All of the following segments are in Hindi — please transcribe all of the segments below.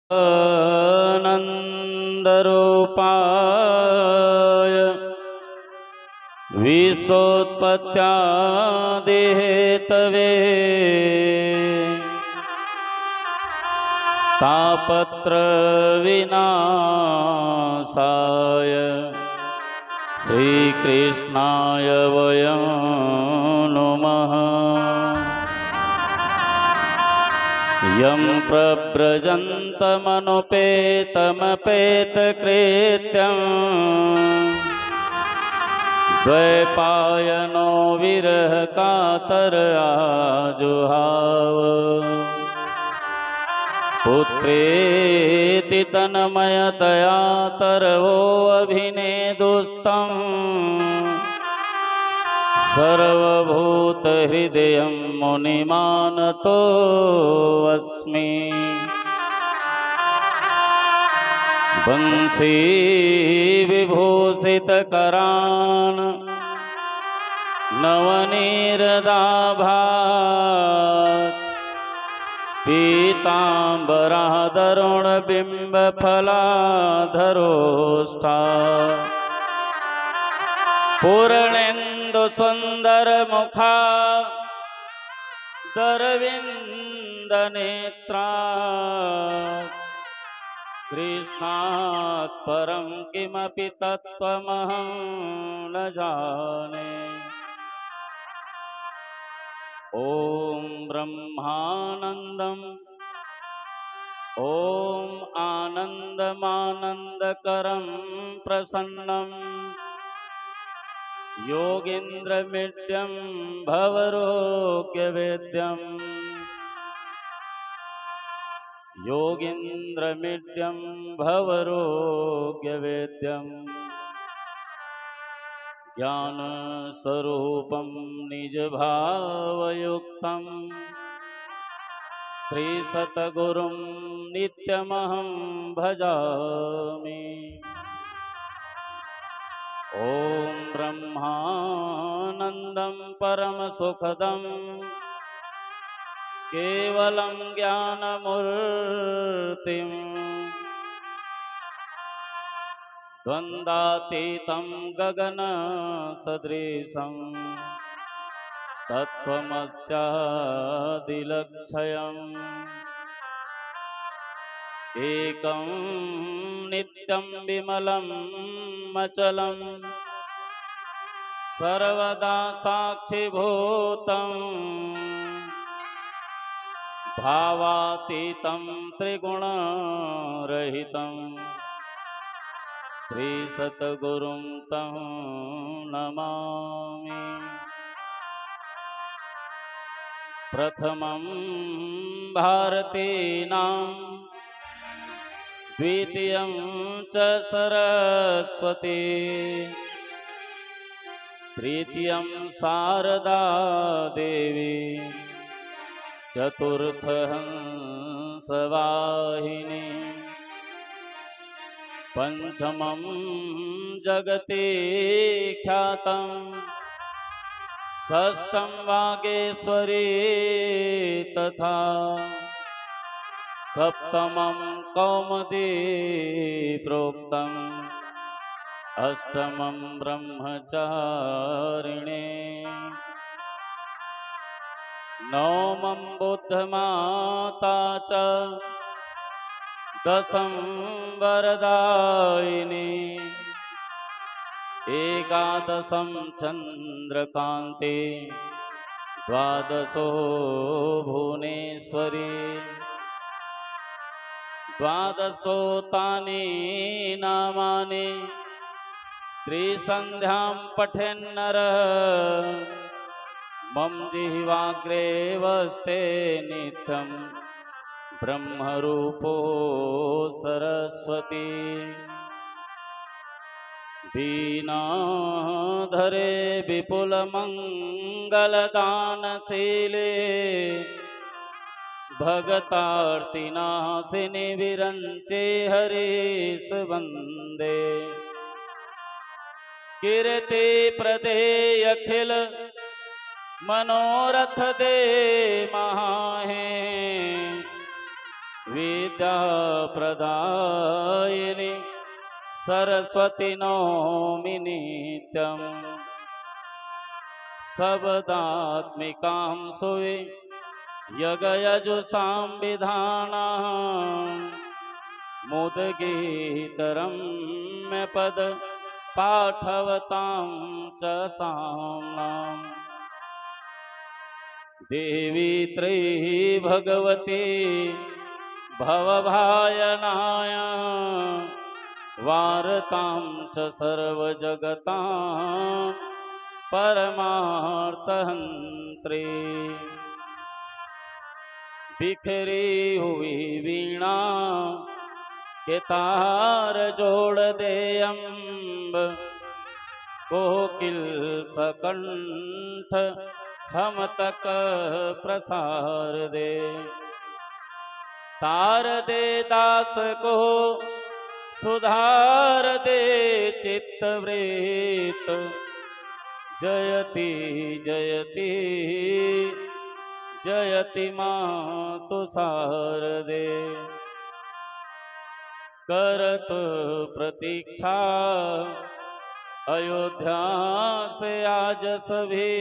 आनन्दरूपाय विश्वोत्पत्त्यादिहेतवे तापत्रविनाशाय श्रीकृष्णाय वयं नुमः। यं प्रव्रजन्तमनुपेतमपेतकृत्यं द्वैपायनो विरहकातर आजुहाव। पुत्रेति तन्मयतया तरवोऽभिनेदुस्तं सर्वभूतहृदयं मुनिमानतोऽस्मि। वंशी विभूषितकरान् नवनीरदाभात् पीताम्बरादरुणबिम्बफलाधरोष्ठा पूर्णेन्दुसुन्दरमुखा दरविन्दनेत्रा। कृष्णात् परं किमपि तत्त्वमहं न जाने। ॐ ब्रह्मानन्दम् ॐ आनन्दमानन्दकरं प्रसन्नं योगीन्द्रमीड्यं भवरोग्यवेद्यं योगीन्द्रमीड्यं भवरोग्यवेद्यं ज्ञानस्वरूपं निजभावयुक्तं श्रीसद्गुरुं नित्यमहं भजामि। ॐ ब्रह्मानन्दं परमसुखदं केवलं ज्ञानमूर्तिं द्वन्द्वातीतं गगनसदृशं तत्त्वमस्यादिलक्ष्यम् एकं नित्यं विमलं अचलं सर्वदा साक्षिभूतं भावातीतं त्रिगुणरहितं श्रीसद्गुरुं तं नमामि। प्रथमं भारतीनां द्वितीयं च सरस्वती तृतीयं शारदा देवी चतुर्थहंसवाहिनी पंचमं जगति ख्यातं षष्ठं वागेश्वरी तथा सप्तमं कौमुदी प्रोक्तम् अष्टमं ब्रह्मचारिणी नवमं बुद्धमाता च दशम वरदायिनी एकादशं चंद्रकांति द्वादशो भुवनेश्वरी द्वादशोतानि नामानि त्रिसन्ध्यां पठेन्नरः मम जिह्वाग्रे वस्ते नित्यं ब्रह्मरूपो सरस्वती वीणाधरे विपुलमङ्गलदानशीले भगतार्तिनाशिनि विरञ्चे हरीश वन्दे कीर्ति प्रदे अखिल मनोरथ दे महाहे विद्या प्रदायिनी सरस्वती नौमि नित्यम् शब्दात्मिकां सुवे यगयजुषां विधानां मुदगीतरम्य पद पाठवतां च साम्नाम् देवी त्रयी भगवती भवभायनाय वार्तां च सर्वजगतां परमार्थहन्त्री बिखरी हुई वीणा के तार जोड़ दे अम्ब कोकिल सकंठ हम तक प्रसार दे तार दे दास को सुधार दे चित्तवृत जयति जयति जयति मातु शारदे करत प्रतीक्षा अयोध्या से आज सभी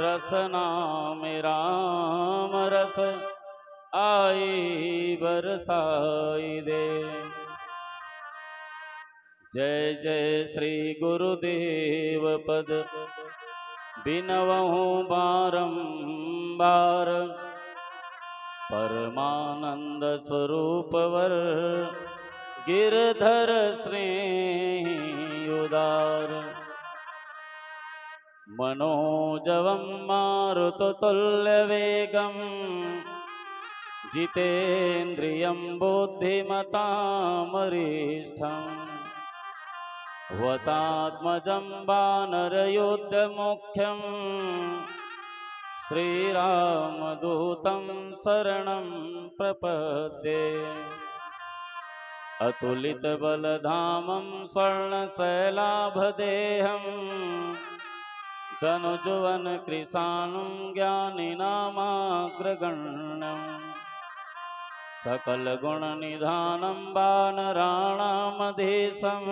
रसना में राम रस आई बरसाई दे। जय जय श्री गुरुदेव पद बिनवहु बारंबार परमानंद स्वरूप वर गिरधर स्नेही उदार मनोजवं मारुततुल्यवेगं जितेन्द्रियं बुद्धिमतामरिष्ठम् वतात्मजं वानरयोद्धमुख्यं श्रीरामदूतं शरणं प्रपद्ये अतुलितबलधामं स्वर्णशैलाभदेहं धनुजुवन कृशानं ज्ञानिनामाग्रगण्यम् सकलगुणनिधानं वानराणामधीशं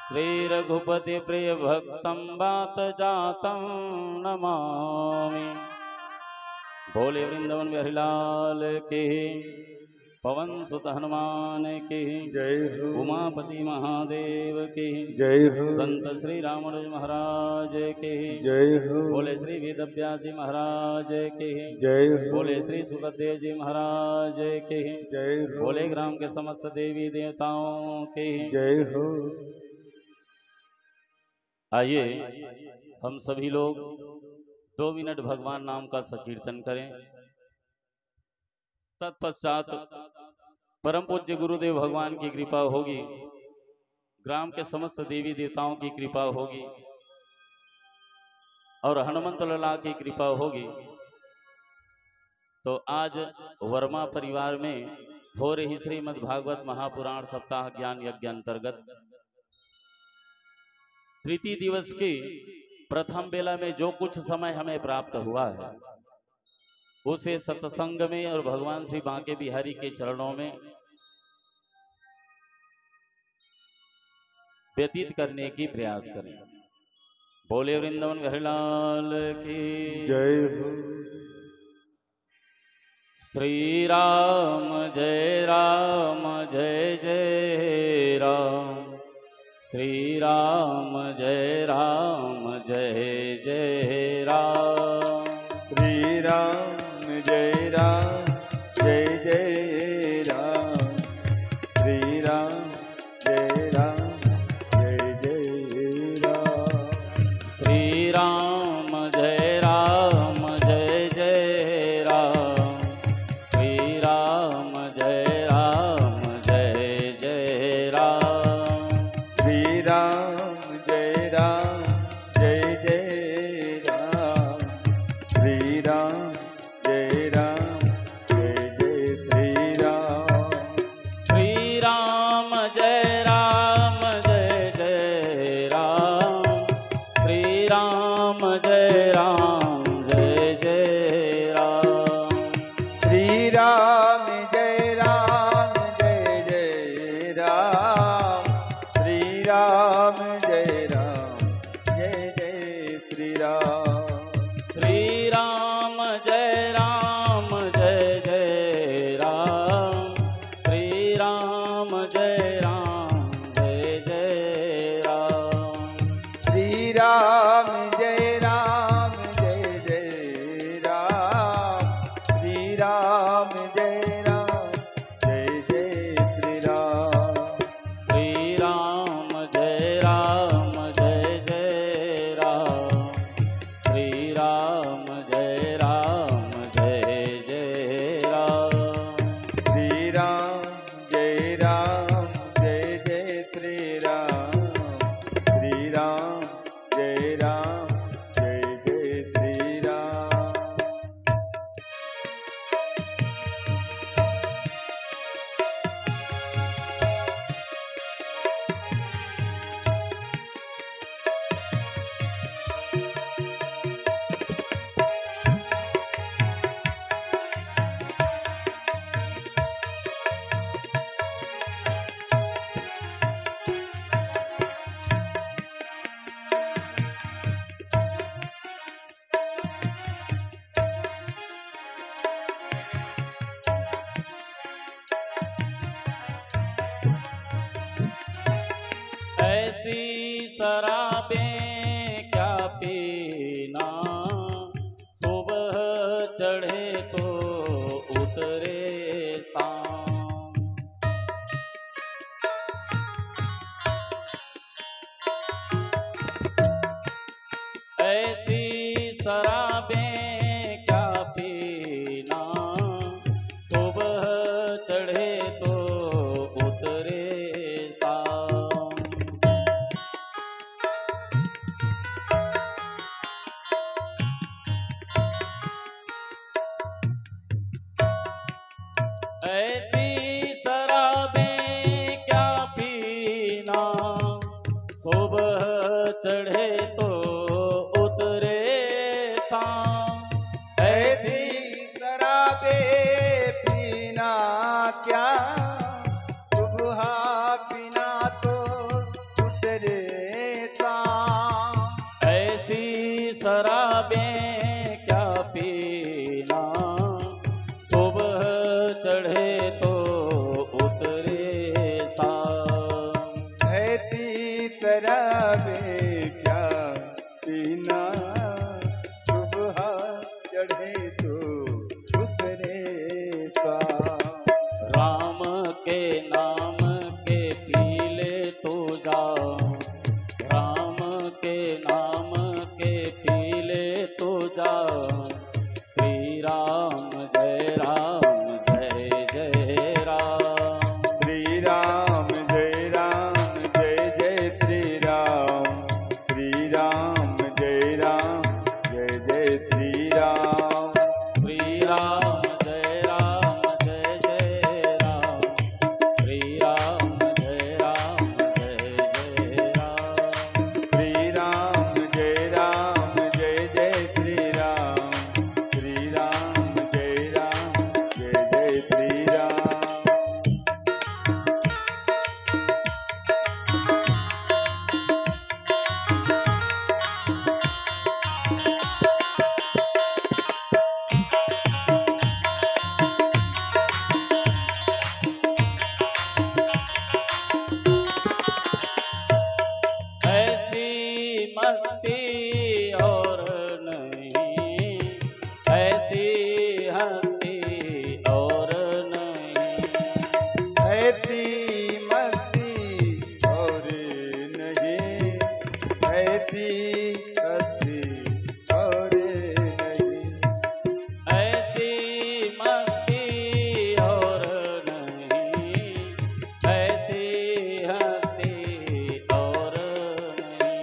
श्रीरघुपति प्रियभक्तं वातजातं नमामि। भोले वृंदावन बिहारी लाल की, पवन सुत हनुमान की जय हो, उमापति महादेव की जय हो, संत श्री रामानुज महाराज की जय हो, बोले श्री वेदव्यास जी महाराज की जय हो, बोले श्री सुखदेव जी महाराज की जय हो, बोले ग्राम के समस्त देवी देवताओं की जय हो। आइए हम सभी लोग 2 मिनट भगवान नाम का संकीर्तन करें। तत्पश्चात परम पूज्य गुरुदेव भगवान की कृपा होगी, ग्राम के समस्त देवी देवताओं की कृपा होगी और हनुमंत लाला की कृपा होगी। तो आज वर्मा परिवार में हो रही श्रीमद् भागवत महापुराण सप्ताह ज्ञान यज्ञ अंतर्गत तृतीय दिवस की प्रथम बेला में जो कुछ समय हमें प्राप्त हुआ है उसे सत्संग में और भगवान श्री बांके बिहारी के चरणों में व्यतीत करने की प्रयास करें। बोले वृंदावन बिहारी लाल की जय हो। श्री राम जय जय राम, श्री राम जय जय राम, श्री राम जय जय राम, श्री राम जय जय राम, श्री राम जय जय राम, श्री राम जय जय राम, श्री राम जय जय राम, श्री राम जय जय, श्री ऐसी शराबें क्या पीना, सुबह चढ़े तो उतरे शाम। ऐसी शराबें क्या पीना, सुबह चढ़े तो उतरे शाम। ऐसी शराबें क्या पीना, सुबह चढ़े तो उतरे शाम। ऐसी शराबें पीना क्या, सुबह पीना तो उतरे शाम। ऐसी शराबें क्या पीना, सुबह चढ़े तो उतरे शाम। ऐसी शराबें क्या पीना, सुबह चढ़े तो उतरे शाम। राम के नाम के पीले तो जाओ, राम के नाम के पीले तो जाओ। श्री राम जय राम जय जय राम। श्री राम जय राम जय जय श्री राम। श्री राम जय राम जय जय श्री राम। श्री राम जय राम जय जय राम। श्री राम जय राम जय जय राम। श्री राम जय राम जय जय श्री राम। श्री राम जय राम जय जय श्री राम। ऐसी मस्ती और नहीं, ऐसी हस्ती और नहीं। ऐसी मस्ती और नहीं, ऐसी हस्ती और नहीं। ऐसी मस्ती और नहीं, ऐसी हस्ती और नहीं।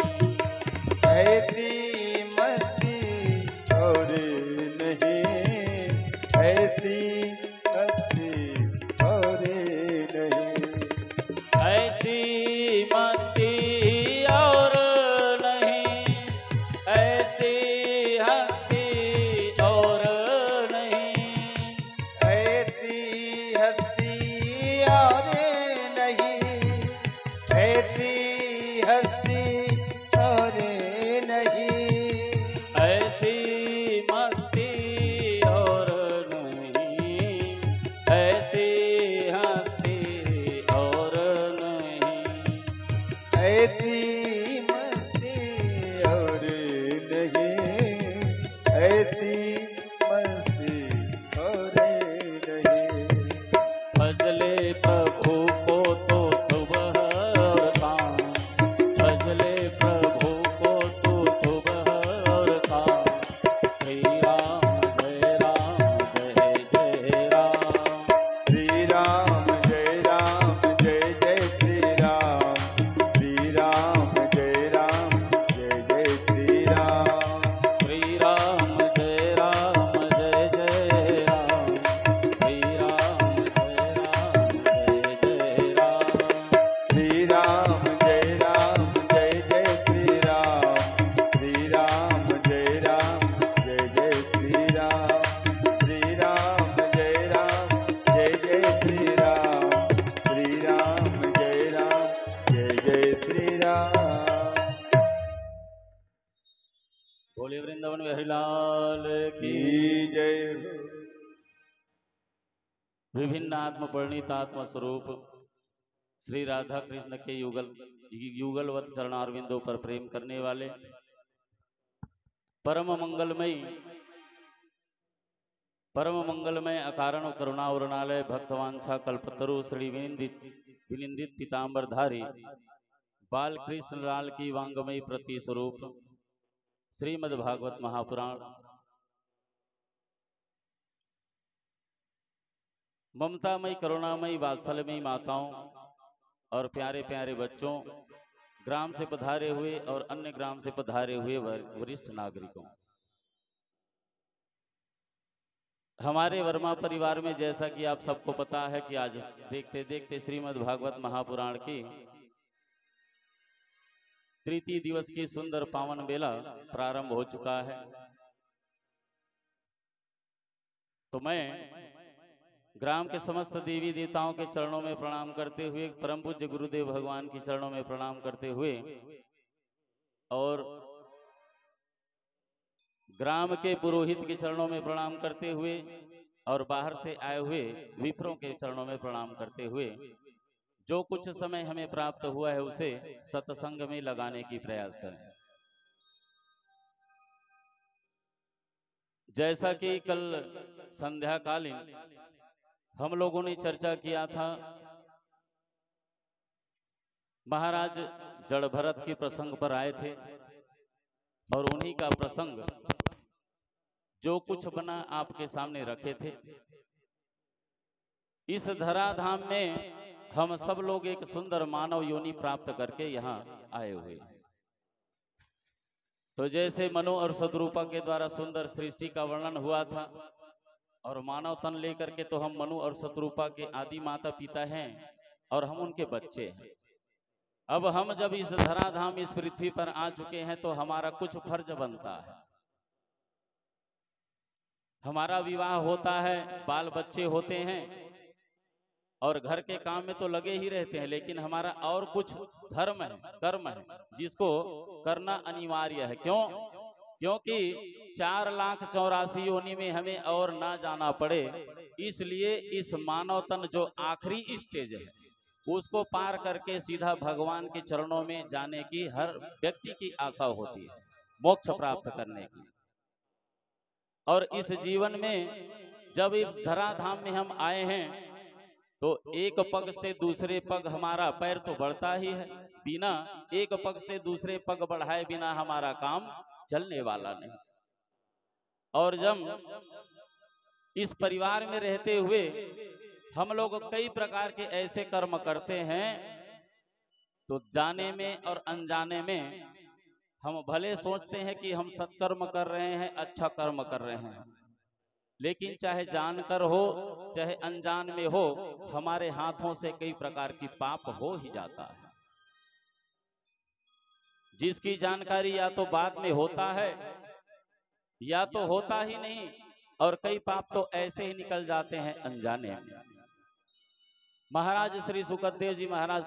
ऐसी मस्ती और नहीं, ऐसी हस्ती और नहीं। ऐसी मस्ती और नहीं, ऐसी हस्ती और नहीं। ऐसी हस्ती और नहीं, ऐसी हस्ती और नहीं। ऐसी मस्ती और नहीं, ऐसी हस्ती और नहीं। ऐसी मस्ती और नहीं, ऐसी मस्ती और नहीं। भजले प्रभु को तो सुबह और शाम, भजले प्रभु को तो सुबह और शाम। श्री राम जय राम जय जय राम। श्री राम जय राम जय जय श्री राम। श्री राम जय राम जय जय श्री राम। श्री राम जय राम जय जय राम। श्री राम जय राम जय जय राम। श्री राम जय राम जय जय श्री राम। श्री राम जय राम जय जय श्री राम। श्री राम जय राम जय जय श्री राम। श्री राम जय राम जय जय श्री राम। बोले वृंदावन बिहारी लाल की। की जय हो। विभिन्न आत्म परिणित आत्म स्वरूप श्री राधा कृष्ण के युगलवत चरणारविंदों पर प्रेम करने वाले परम मंगलमय अकारण करुणावरणालय भक्तवांछा कल्पतरु श्री विनिंदित पीतांबरधारी बाल कृष्ण लाल की वांगमयी प्रति स्वरूप श्रीमद्भागवत महापुराण ममतामयी करुणामयी वात्सल्यमयी माताओं और प्यारे प्यारे बच्चों, ग्राम से पधारे हुए और अन्य ग्राम से पधारे हुए वरिष्ठ नागरिकों, हमारे वर्मा परिवार में जैसा कि आप सबको पता है कि आज देखते देखते श्रीमद्भागवत महापुराण की तृतीय दिवस की सुंदर पावन बेला प्रारंभ हो चुका है। तो मैं ग्राम के समस्त देवी देवताओं के चरणों में प्रणाम करते हुए, परम पूज्य गुरुदेव भगवान के चरणों में प्रणाम करते हुए और ग्राम के पुरोहित के चरणों में प्रणाम करते हुए और बाहर से आए हुए विप्रों के चरणों में प्रणाम करते हुए जो कुछ समय हमें प्राप्त हुआ है उसे सत्संग में लगाने की प्रयास करें। जैसा कि कल संध्याकालीन हम लोगों ने चर्चा किया था, महाराज जड़ भरत के प्रसंग पर आए थे और उन्हीं का प्रसंग जो कुछ बना आपके सामने रखे थे। इस धराधाम में हम सब लोग एक सुंदर मानव योनि प्राप्त करके यहाँ आए हुए। तो जैसे मनु और सदरूपा के द्वारा सुंदर सृष्टि का वर्णन हुआ था और मानव तन लेकर के तो हम मनु और सतरूपा के आदि माता पिता हैं और हम उनके बच्चे हैं। अब हम जब इस धराधाम इस पृथ्वी पर आ चुके हैं तो हमारा कुछ फर्ज बनता है। हमारा विवाह होता है, बाल बच्चे होते हैं और घर के काम में तो लगे ही रहते हैं, लेकिन हमारा और कुछ धर्म है, कर्म है जिसको करना अनिवार्य है। क्यों? क्योंकि 4,84,00,000 योनि में हमें और ना जाना पड़े, इसलिए इस मानव तन जो आखिरी स्टेज है उसको पार करके सीधा भगवान के चरणों में जाने की हर व्यक्ति की आशा होती है, मोक्ष प्राप्त करने की। और इस जीवन में जब इस धराधाम में हम आए हैं तो एक पग से दूसरे पग हमारा पैर तो बढ़ता ही है, बिना एक पग से दूसरे पग बढ़ाए बिना हमारा काम चलने वाला नहीं। और जब इस परिवार में रहते हुए हम लोग कई प्रकार के ऐसे कर्म करते हैं तो जाने में और अनजाने में हम भले सोचते हैं कि हम सत्कर्म कर रहे हैं, अच्छा कर्म कर रहे हैं, लेकिन चाहे जानकर हो चाहे अनजान में हो हमारे हाथों से कई प्रकार की पाप हो ही जाता है, जिसकी जानकारी या तो बाद में होता है या तो होता ही नहीं, और कई पाप तो ऐसे ही निकल जाते हैं अनजाने में। महाराज श्री सुखदेव जी महाराज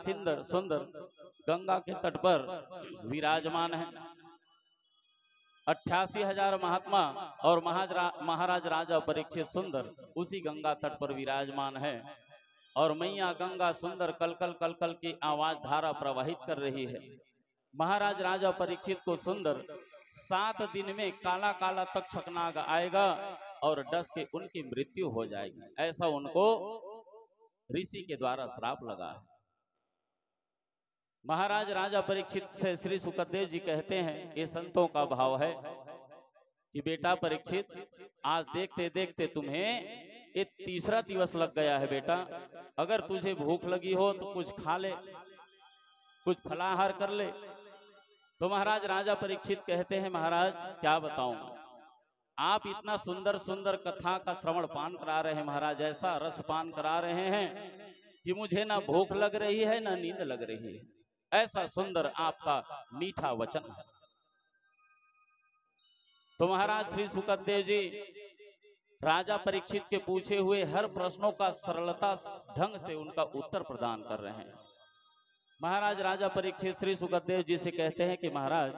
सुंदर गंगा के तट पर विराजमान है। 88,000 महात्मा और महाराज राजा परीक्षित सुंदर उसी गंगा तट पर विराजमान है और मैया गंगा सुंदर कलकल की आवाज धारा प्रवाहित कर रही है। महाराज राजा परीक्षित को सुंदर 7 दिन में काला काला तक्षक नाग आएगा और डस के उनकी मृत्यु हो जाएगी, ऐसा उनको ऋषि के द्वारा श्राप लगा है। महाराज राजा परीक्षित से श्री सुखदेव जी कहते हैं, ये संतों का भाव है कि बेटा परीक्षित, आज देखते देखते तुम्हें ये तीसरा दिवस लग गया है बेटा, अगर तुझे भूख लगी हो तो कुछ खा ले, कुछ फलाहार कर ले। तो महाराज राजा परीक्षित कहते हैं, महाराज क्या बताऊं, आप इतना सुंदर सुंदर कथा का श्रवण पान करा रहे हैं महाराज, ऐसा रस पान करा रहे हैं कि मुझे ना भूख लग रही है ना नींद लग रही है, ऐसा सुंदर आपका मीठा वचन है। तो महाराज श्री सुखदेव जी राजा परीक्षित के पूछे हुए हर प्रश्नों का सरलता ढंग से उनका उत्तर प्रदान कर रहे हैं। महाराज राजा परीक्षित श्री सुखदेव जी से कहते हैं कि महाराज,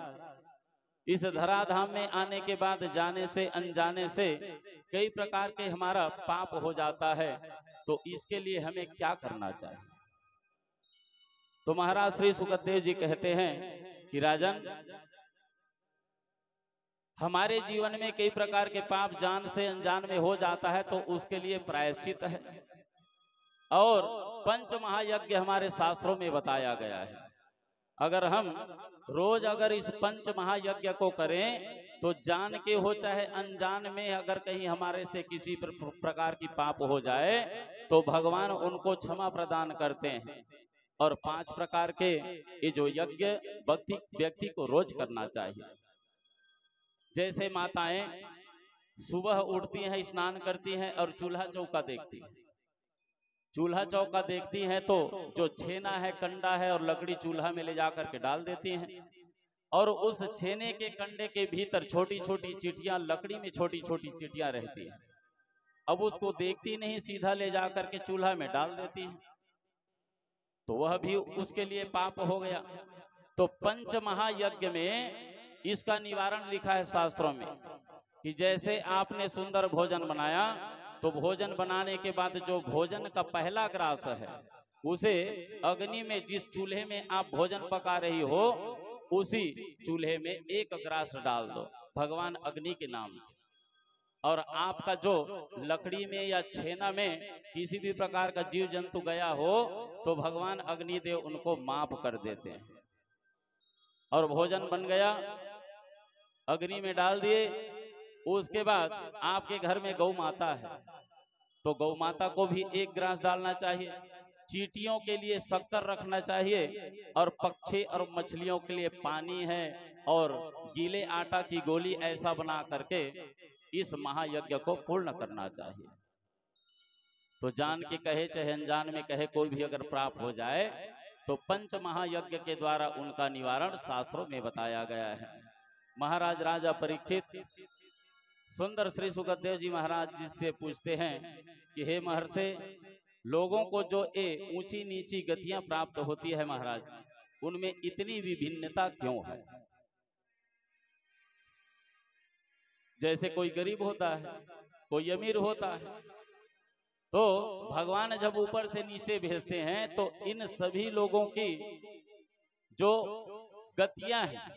इस धराधाम में आने के बाद जाने से अनजाने से कई प्रकार के हमारा पाप हो जाता है, तो इसके लिए हमें क्या करना चाहिए? तो महाराज श्री सुखदेव जी कहते हैं कि राजन, हमारे जीवन में कई प्रकार के पाप जान से अनजान में हो जाता है, तो उसके लिए प्रायश्चित है और पंच महायज्ञ हमारे शास्त्रों में बताया गया है। अगर हम रोज अगर इस पंच महायज्ञ को करें तो जान के हो चाहे अनजान में अगर कहीं हमारे से किसी प्रकार की पाप हो जाए तो भगवान उनको क्षमा प्रदान करते हैं। और 5 प्रकार के ये जो यज्ञ व्यक्ति को रोज करना चाहिए। जैसे माताएं सुबह उठती हैं, स्नान करती हैं और चूल्हा चौका देखती हैं। चूल्हा चौका देखती हैं तो जो छेना है, कंडा है और लकड़ी चूल्हा में ले जाकर के डाल देती हैं और उस छेने के कंडे के भीतर छोटी छोटी चींटियां, लकड़ी में छोटी छोटी चींटियां रहती हैं। अब उसको देखती नहीं, सीधा ले जाकर के चूल्हा में डाल देती हैं, तो वह भी उसके लिए पाप हो गया। तो पंच महायज्ञ में इसका निवारण लिखा है शास्त्रों में कि जैसे आपने सुंदर भोजन बनाया तो भोजन बनाने के बाद जो भोजन का पहला ग्रास है उसे अग्नि में, जिस चूल्हे में आप भोजन पका रही हो उसी चूल्हे में 1 ग्रास डाल दो भगवान अग्नि के नाम से। और आपका जो लकड़ी में या छेना में किसी भी प्रकार का जीव जंतु गया हो तो भगवान अग्निदेव उनको माफ कर देते हैं। और भोजन बन गया, अग्नि में डाल दिए, उसके बाद आपके घर में गौ माता है तो गौ माता को भी 1 ग्रास डालना चाहिए। चींटियों के लिए शक्कर रखना चाहिए और पक्षी और मछलियों के लिए पानी है और गीले आटा की गोली ऐसा बना करके इस महायज्ञ को पूर्ण करना चाहिए। तो जान के कहे चाहे अनजान में कहे, कोई भी अगर प्राप्त हो जाए तो पंच महायज्ञ के द्वारा उनका निवारण शास्त्रों में बताया गया है। महाराज राजा परीक्षित सुंदर श्री सुखदेव जी महाराज जी से पूछते हैं कि हे महर्षि, लोगों को जो ये ऊंची नीची गतियां प्राप्त होती है महाराज, उनमें इतनी विभिन्नता क्यों है? जैसे कोई गरीब होता है, कोई अमीर होता है, तो भगवान जब ऊपर से नीचे भेजते हैं तो इन सभी लोगों की जो गतियां हैं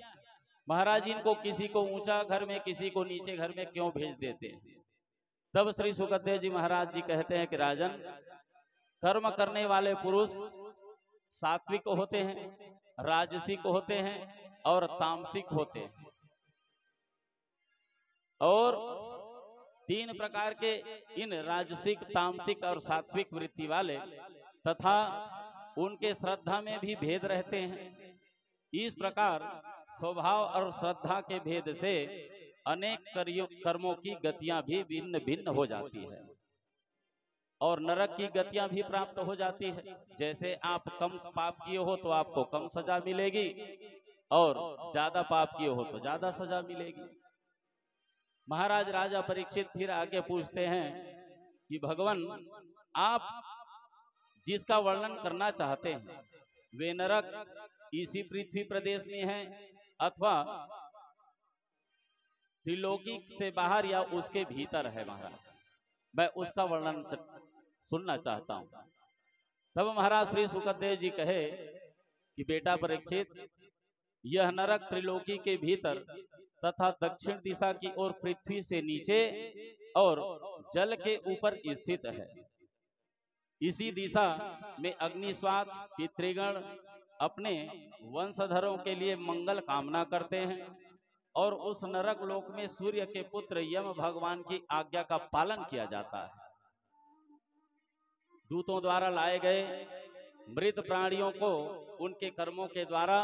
महाराज, इनको किसी को ऊंचा घर में किसी को नीचे घर में क्यों भेज देते हैं? तब श्री सुखदेव जी महाराज जी कहते हैं कि राजन, कर्म करने वाले पुरुष सात्विक होते हैं, राजसिक होते हैं और तामसिक होते हैं। और 3 प्रकार के इन राजसिक, तामसिक और सात्विक वृत्ति वाले तथा उनके श्रद्धा में भी भेद रहते हैं। इस प्रकार स्वभाव और श्रद्धा के भेद से अनेक कर्मों की गतियां भी भिन्न भिन्न हो जाती है और नरक की गतियां भी प्राप्त हो जाती है। जैसे आप कम पाप किए हो तो आपको कम सजा मिलेगी और ज्यादा पाप किए हो तो ज्यादा सजा मिलेगी। महाराज राजा परीक्षित फिर आगे पूछते हैं कि भगवान, आप जिसका वर्णन करना चाहते हैं वे नरक इसी पृथ्वी प्रदेश में है अथवा त्रिलोकी से बाहर या उसके भीतर है? महाराज, मैं उसका वर्णन सुनना चाहता हूं। तब महाराज श्री सुखदेव जी कहे कि बेटा परीक्षित, यह नरक त्रिलोकी के भीतर तथा दक्षिण दिशा की ओर पृथ्वी से नीचे और जल के ऊपर स्थित है। इसी दिशा में अग्निस्वाद पितृगण अपने वंशधरों के लिए मंगल कामना करते हैं और उस नरक लोक में सूर्य के पुत्र यम भगवान की आज्ञा का पालन किया जाता है। दूतों द्वारा लाए गए मृत प्राणियों को उनके कर्मों के द्वारा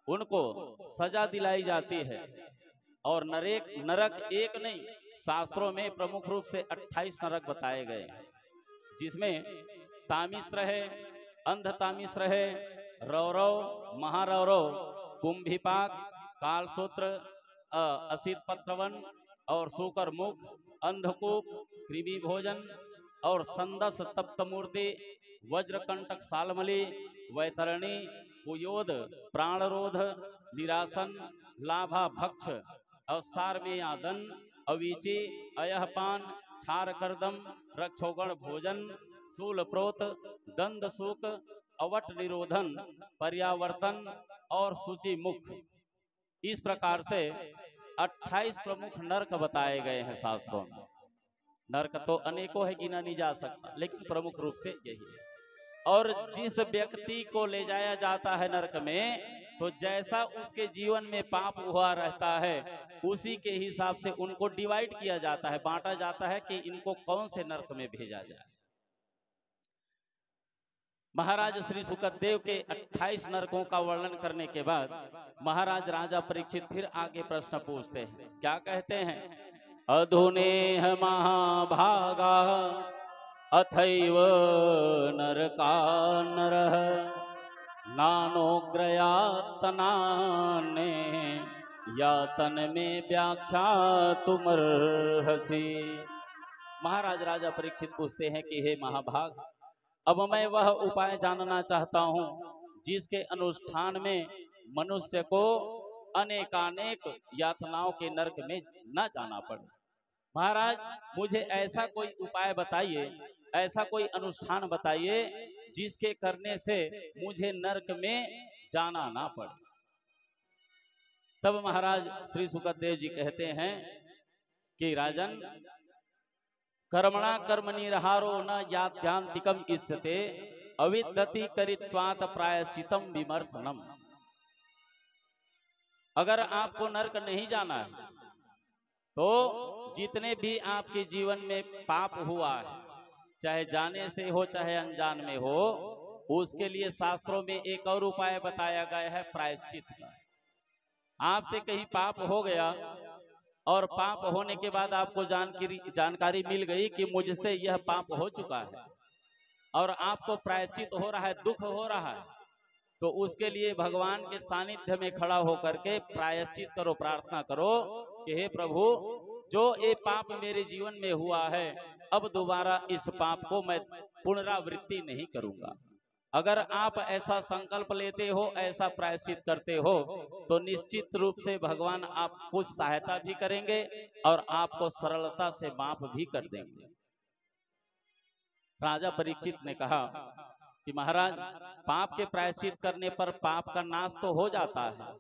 उनको सजा दिलाई जाती है और नरक एक नहीं, शास्त्रों में प्रमुख रूप से 28 नरक बताए गए, जिसमें तामिश्र है, अंध तामिश्र है, रौरव, महारौरव, कुंभिपाक, कालसूत्र, असित पत्रवन और सूकर मुख, अंधकूप, कृमि भोजन और संदस तप्त मूर्ति, वज्रकंटक सालमली, वैतरणी, कुयोद, प्राणरोध, निरासन, लाभा भक्ष, अवसार में यादन, अवीची, अयहपान, क्षार करदम, रक्षोगण भोजन, शूल प्रोत, गंध सूक, अवट निरोधन, पर्यावर्तन और सूचि मुख, इस प्रकार से 28 प्रमुख नरक बताए गए हैं शास्त्रों में। नरक तो अनेकों है, गिना नहीं जा सकता, लेकिन प्रमुख रूप से यही है। और जिस व्यक्ति को ले जाया जाता है नरक में, तो जैसा उसके जीवन में पाप हुआ रहता है उसी के हिसाब से उनको डिवाइड किया जाता है, बांटा जाता है कि इनको कौन से नरक में भेजा जाए। महाराज श्री सुखदेव के 28 नरकों का वर्णन करने के बाद महाराज राजा परीक्षित फिर आगे प्रश्न पूछते हैं। क्या कहते हैं? अधुनेह महाभागा अथैव नरका नरः नानोग्रयातनाने यातन में व्याख्या तुमर्हसि। महाराज राजा परीक्षित पूछते हैं कि हे महाभाग, अब मैं वह उपाय जानना चाहता हूं जिसके अनुष्ठान में मनुष्य को अनेकानेक यातनाओं के नरक में न जाना पड़े। महाराज, मुझे ऐसा कोई उपाय बताइए, ऐसा कोई अनुष्ठान बताइए जिसके करने से मुझे नरक में जाना ना पड़े। तब महाराज श्री सुखदेव जी कहते हैं कि राजन, कर्मणा कर्मनिर्हारो न याद्यांतिकम इष्यते अविद्यति करित्वात प्रायश्चितम विमर्शनम। अगर आपको नरक नहीं जाना है तो जितने भी आपके जीवन में पाप हुआ है, चाहे जाने से हो चाहे अनजान में हो, उसके लिए शास्त्रों में एक और उपाय बताया गया है, प्रायश्चित का। आपसे कहीं पाप हो गया और पाप होने के बाद आपको जानकारी मिल गई कि मुझसे यह पाप हो चुका है और आपको प्रायश्चित हो रहा है, दुख हो रहा है, तो उसके लिए भगवान के सानिध्य में खड़ा होकर के प्रायश्चित करो, प्रार्थना करो कि हे प्रभु, जो ये पाप मेरे जीवन में हुआ है अब दोबारा इस पाप को मैं पुनरावृत्ति नहीं करूंगा। अगर आप ऐसा संकल्प लेते हो, ऐसा प्रायश्चित करते हो, तो निश्चित रूप से भगवान आपको सहायता भी करेंगे और आपको सरलता से माफ भी कर देंगे। राजा परीक्षित ने कहा कि महाराज, पाप के प्रायश्चित करने पर पाप का नाश तो हो जाता है,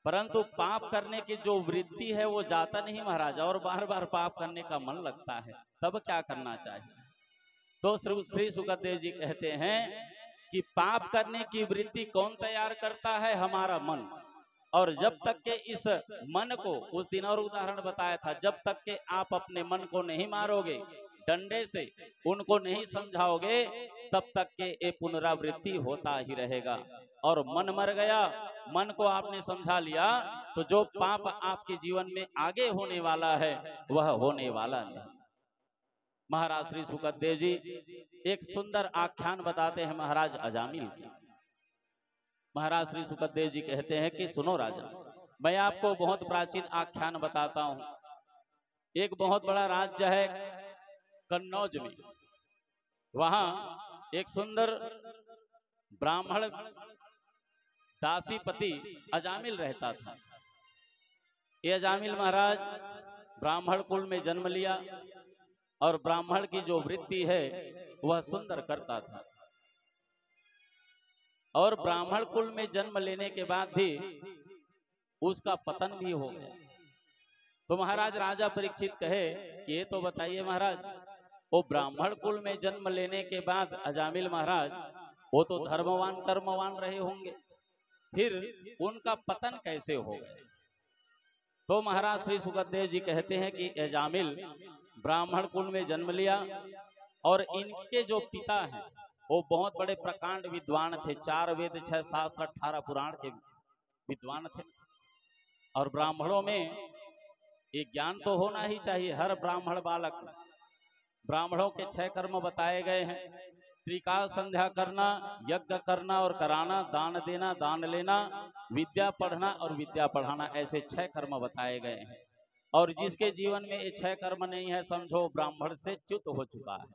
परंतु पाप करने की जो वृत्ति है वो जाता नहीं महाराज, और बार बार पाप करने का मन लगता है। तब क्या करना चाहिए? तो श्री सुखदेव जी कहते हैं कि पाप करने की वृत्ति कौन तैयार करता है? हमारा मन। और जब तक के इस मन को, उस दिन और उदाहरण बताया था, जब तक के आप अपने मन को नहीं मारोगे डंडे से, उनको नहीं समझाओगे, तब तक के ये पुनरावृत्ति होता ही रहेगा। और मन मर गया, मन को आपने समझा लिया, तो जो पाप आपके जीवन में आगे होने वाला है वह होने वाला नहीं। महाराज श्री सुखदेव जी एक सुंदर आख्यान बताते हैं महाराज अजामिल की। महाराज श्री सुखदेव जी कहते हैं कि सुनो राजा, मैं आपको बहुत प्राचीन आख्यान बताता हूं। एक बहुत बड़ा राज्य है कन्नौज में, वहां एक सुंदर ब्राह्मण दासीपति अजामिल रहता था। ये अजामिल महाराज ब्राह्मण कुल में जन्म लिया और ब्राह्मण की जो वृत्ति है वह सुंदर करता था, और ब्राह्मण कुल में जन्म लेने के बाद भी उसका पतन भी हो गया। तो महाराज राजा परीक्षित कहे कि ये तो बताइए महाराज, वो ब्राह्मण कुल में जन्म लेने के बाद अजामिल महाराज वो तो धर्मवान कर्मवान रहे होंगे, फिर उनका पतन कैसे हो गया? तो महाराज श्री सुखदेव जी कहते हैं कि अजामिल ब्राह्मण कुल में जन्म लिया और इनके जो पिता हैं वो बहुत बड़े प्रकांड विद्वान थे, 4 वेद 6 शास्त्र 18 पुराण के विद्वान थे। और ब्राह्मणों में ये ज्ञान तो होना ही चाहिए, हर ब्राह्मण बालक। ब्राह्मणों के 6 कर्म बताए गए हैं, त्रिकाल संध्या करना, यज्ञ करना और कराना, दान देना, दान लेना, विद्या पढ़ना और विद्या पढ़ाना, ऐसे 6 कर्म बताए गए हैं। और जिसके जीवन में ये 6 कर्म नहीं है, समझो ब्राह्मण से च्युत हो चुका है।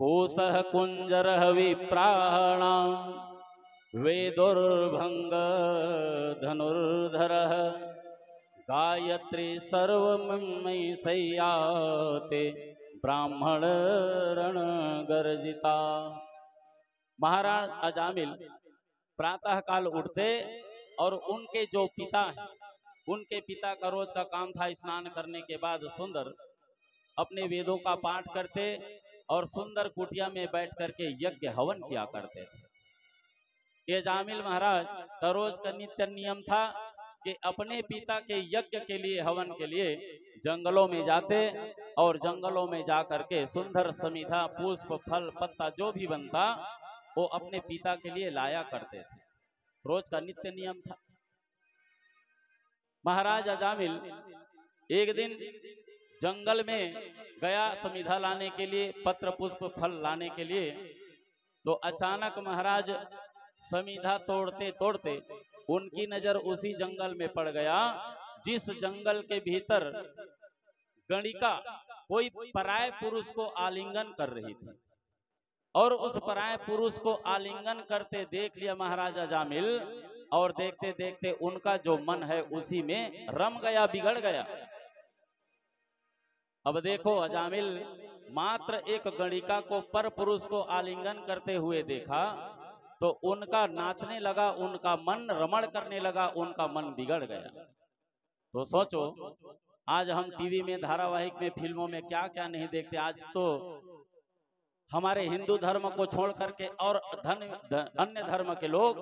कोसह कुंजर विप्राणां वेदुर्भंग धनुर्धर गायत्री सर्वमयि सय्याते ब्राह्मण रण गर्जिता। महाराज अजामिल प्रातः काल उठते और उनके जो पिता हैं, उनके पिता का रोज का काम था स्नान करने के बाद सुंदर अपने वेदों का पाठ करते और सुंदर कुटिया में बैठ करके यज्ञ हवन किया करते थे। ये अजामिल महाराज का रोज का नित्य नियम था कि अपने पिता के यज्ञ के लिए, हवन के लिए जंगलों में जाते और जंगलों में जा करके सुंदर समिधा, पुष्प, फल, पत्ता जो भी बनता वो अपने पिता के लिए लाया करते थे। रोज का नित्य नियम था। महाराज अजामिल एक दिन जंगल में गया समिधा लाने के लिए, पत्र पुष्प फल लाने के लिए। तो अचानक महाराज समिधा तोड़ते तोड़ते उनकी नजर उसी जंगल में पड़ गया जिस जंगल के भीतर गणिका कोई पराय पुरुष को आलिंगन कर रही थी। और उस पराय पुरुष को आलिंगन करते देख लिया महाराज अजामिल, और देखते देखते उनका जो मन है उसी में रम गया, बिगड़ गया। अब देखो, अजामिल मात्र एक गणिका को पर पुरुष को आलिंगन करते हुए देखा तो उनका नाचने लगा, उनका मन रमण करने लगा, उनका मन बिगड़ गया। तो सोचो, आज हम टीवी में, धारावाहिक में, फिल्मों में क्या क्या नहीं देखते। आज तो हमारे हिंदू धर्म को छोड़ करके और अन्य धर्म के लोग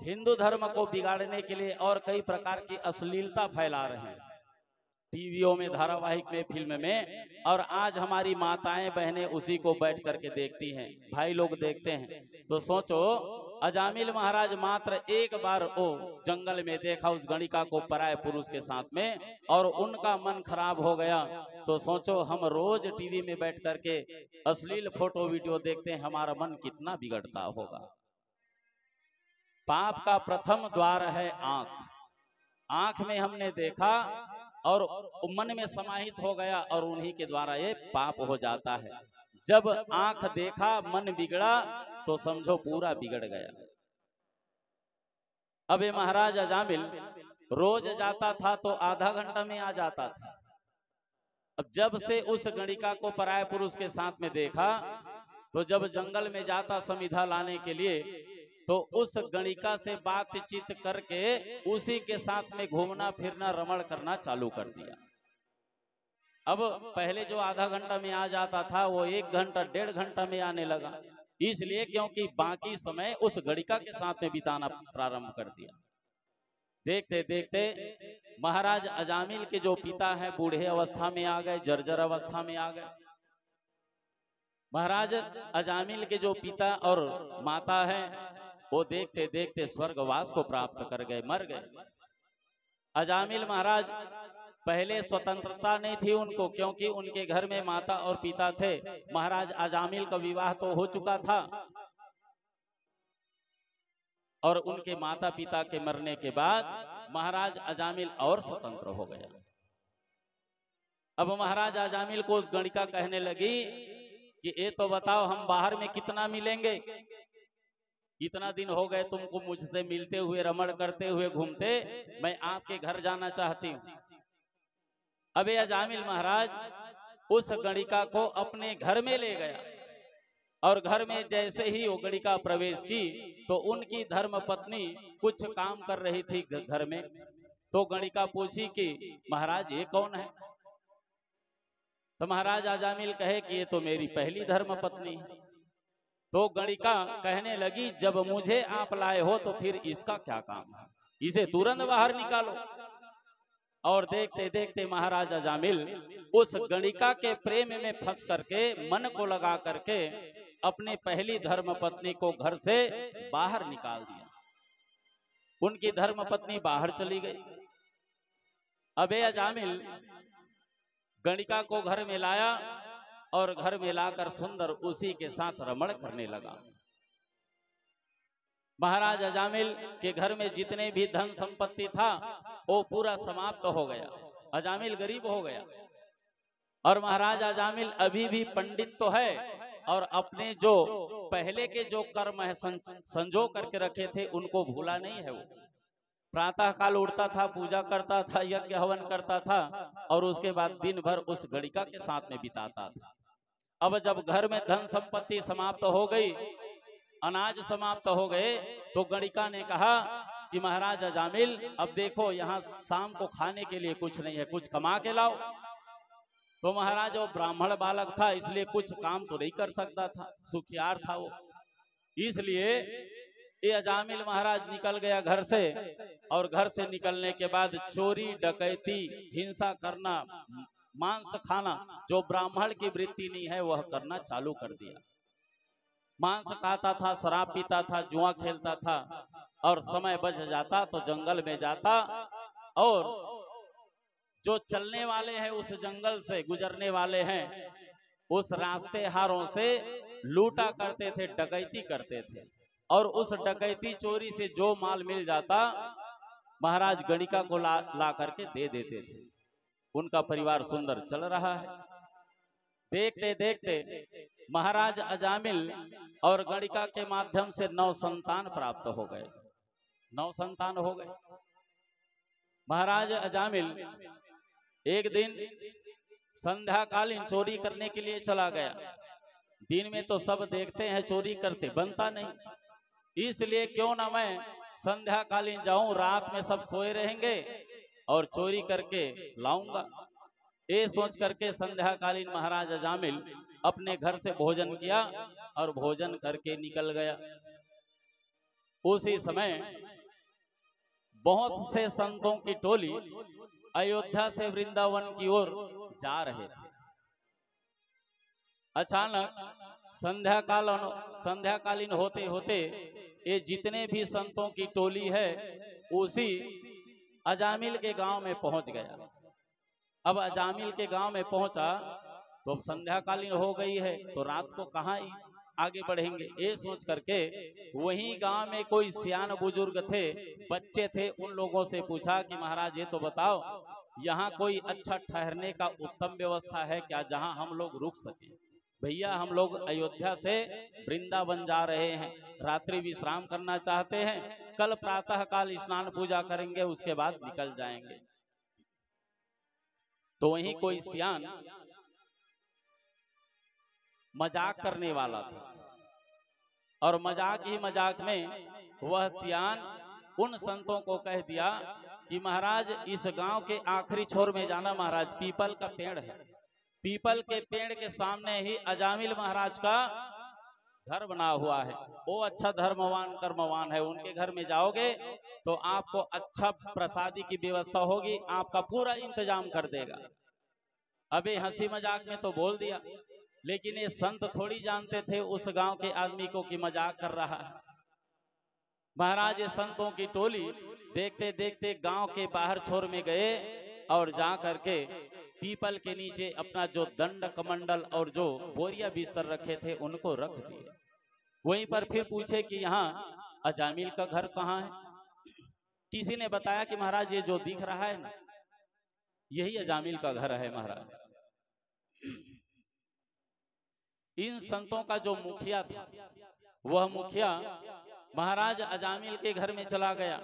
हिंदू धर्म को बिगाड़ने के लिए और कई प्रकार की अश्लीलता फैला रहे हैं टीवियों में, धारावाहिक में, फिल्म में। और आज हमारी माताएं बहनें उसी को बैठ करके देखती हैं, भाई लोग देखते हैं। तो सोचो, अजामिल महाराज मात्र एक बार वो जंगल में देखा उस गणिका को पराय पुरुष के साथ में और उनका मन खराब हो गया। तो सोचो, हम रोज टीवी में बैठ करके अश्लील फोटो वीडियो देखते हैं, हमारा मन कितना बिगड़ता होगा। पाप का प्रथम द्वार है आंख। आंख में हमने देखा और मन में समाहित हो गया और उन्हीं के द्वारा ये पाप हो जाता है। जब आंख देखा, मन बिगड़ा तो समझो पूरा बिगड़ गया। अब ये महाराज अजामिल रोज जाता था तो आधा घंटा में आ जाता था। अब जब से उस गणिका को पराय पुरुष के साथ में देखा तो जब जंगल में जाता समिधा लाने के लिए तो उस गणिका से बातचीत करके उसी के साथ में घूमना फिरना, रमण करना चालू कर दिया। अब पहले जो आधा घंटा में आ जाता था वो 1 घंटा 1.5 घंटा में आने लगा, इसलिए क्योंकि बाकी समय उस गणिका के साथ में बिताना प्रारंभ कर दिया। देखते देखते महाराज अजामिल के जो पिता हैं बूढ़े अवस्था में आ गए, जर्जर अवस्था में आ गए। महाराज अजामिल के जो पिता और माता हैं वो देखते देखते स्वर्गवास को प्राप्त कर गए, मर गए। अजामिल महाराज पहले स्वतंत्रता नहीं थी उनको, क्योंकि उनके घर में माता और पिता थे। महाराज अजामिल का विवाह तो हो चुका था और उनके माता पिता के मरने के बाद महाराज अजामिल और स्वतंत्र हो गया। अब महाराज अजामिल को उस गणिका कहने लगी कि ये तो बताओ, हम बाहर में कितना मिलेंगे? इतना दिन हो गए तुमको मुझसे मिलते हुए, रमण करते हुए, घूमते, मैं आपके घर जाना चाहती हूँ। अबे अजामिल महाराज उस गणिका को अपने घर में ले गया और घर में जैसे ही वो गणिका प्रवेश की तो उनकी धर्म पत्नी कुछ काम कर रही थी घर में। तो गणिका पूछी कि महाराज ये कौन है? तो महाराज अजामिल कहे कि ये तो मेरी पहली धर्म पत्नी है। तो गणिका कहने लगी, जब मुझे आप लाए हो तो फिर इसका क्या काम है? इसे तुरंत बाहर निकालो। और देखते देखते महाराज अजामिल उस गणिका के प्रेम में फंस करके, मन को लगा करके अपने पहली धर्म पत्नी को घर से बाहर निकाल दिया। उनकी धर्म पत्नी बाहर चली गई। अबे अजामिल गणिका को घर में लाया और घर में लाकर सुंदर उसी के साथ रमण करने लगा। महाराज अजामिल के घर में जितने भी धन संपत्ति था वो पूरा समाप्त हो गया। अजामिल गरीब हो गया और महाराज अजामिल अभी भी पंडित तो है और अपने जो पहले के जो कर्म है संजो करके रखे थे उनको भूला नहीं है। वो प्रातः काल उठता था, पूजा करता था, यज्ञ हवन करता था और उसके बाद दिन भर उस गणिका के साथ में बिताता था। अब जब घर में धन संपत्ति समाप्त हो गई, अनाज समाप्त हो गए तो गणिका ने कहा कि महाराज अजामिल, अब देखो यहाँ शाम को खाने के लिए कुछ नहीं है, कुछ कमा के लाओ। तो महाराज वो ब्राह्मण बालक था, इसलिए कुछ काम तो नहीं कर सकता था, सुखियार था वो, इसलिए ये अजामिल महाराज निकल गया घर से। और घर से निकलने के बाद चोरी डकैती हिंसा करना, मांस खाना, जो ब्राह्मण की वृत्ति नहीं है वह करना चालू कर दिया। मांस खाता था, शराब पीता था, जुआ खेलता था, और समय बच जाता तो जंगल में जाता और जो चलने वाले हैं, उस जंगल से गुजरने वाले हैं, उस रास्ते हारों से लूटा करते थे, डकैती करते थे। और उस डकैती चोरी से जो माल मिल जाता महाराज गणिका को ला करके दे देते थे। उनका परिवार सुंदर चल रहा है। देखते देखते महाराज अजामिल और गणिका के माध्यम से 9 संतान प्राप्त हो गए। 9 संतान हो गए। महाराज अजामिल एक दिन संध्याकालीन चोरी करने के लिए चला गया। दिन में तो सब देखते हैं चोरी करते, बनता नहीं, इसलिए क्यों ना मैं संध्याकालीन जाऊं, रात में सब सोए रहेंगे और चोरी करके लाऊंगा। ये सोच करके संध्याकालीन महाराज अजामिल अपने घर से भोजन किया और भोजन करके निकल गया। उसी समय बहुत से संतों की टोली अयोध्या से वृंदावन की ओर जा रहे थे। अचानक संध्याकालीन होते होते ये जितने भी संतों की टोली है उसी अजामिल के गांव में पहुंच गया। अब अजामिल के गांव में पहुंचा तो अब संध्याकालीन हो गई है, तो रात को कहाँ आगे बढ़ेंगे, ये सोच करके वहीं गांव में कोई सियान बुजुर्ग थे, बच्चे थे, उन लोगों से पूछा कि महाराज ये तो बताओ, यहाँ कोई अच्छा ठहरने का उत्तम व्यवस्था है क्या, जहाँ हम लोग रुक सके। भैया हम लोग अयोध्या से वृंदावन जा रहे हैं, रात्रि विश्राम करना चाहते हैं, कल प्रातः काल स्नान पूजा करेंगे, उसके बाद निकल जाएंगे। तो वहीं कोई सियान मजाक करने वाला था और मजाक ही मजाक में वह सियान उन संतों को कह दिया कि महाराज इस गांव के आखिरी छोर में जाना, महाराज पीपल का पेड़ है, पीपल के पेड़ के सामने ही अजामिल महाराज का घर बना हुआ है, वो अच्छा धर्मवान कर्मवान है, उनके घर में जाओगे तो आपको अच्छा प्रसादी की व्यवस्था होगी, आपका पूरा इंतजाम कर देगा। अबे हंसी मजाक में तो बोल दिया, लेकिन ये संत थोड़ी जानते थे उस गांव के आदमी को कि मजाक कर रहा है। महाराज ये संतों की टोली देखते देखते गांव के बाहर छोर में गए और जा करके पीपल के नीचे अपना जो दंड कमंडल और जो बोरिया बिस्तर रखे थे उनको रख दिए। वहीं पर फिर पूछे कि यहाँ अजामिल का घर कहाँ है। किसी ने बताया कि महाराज ये जो दिख रहा है ना, यही अजामिल का घर है महाराज। इन संतों का जो मुखिया था, वह मुखिया महाराज अजामिल के घर में चला गया।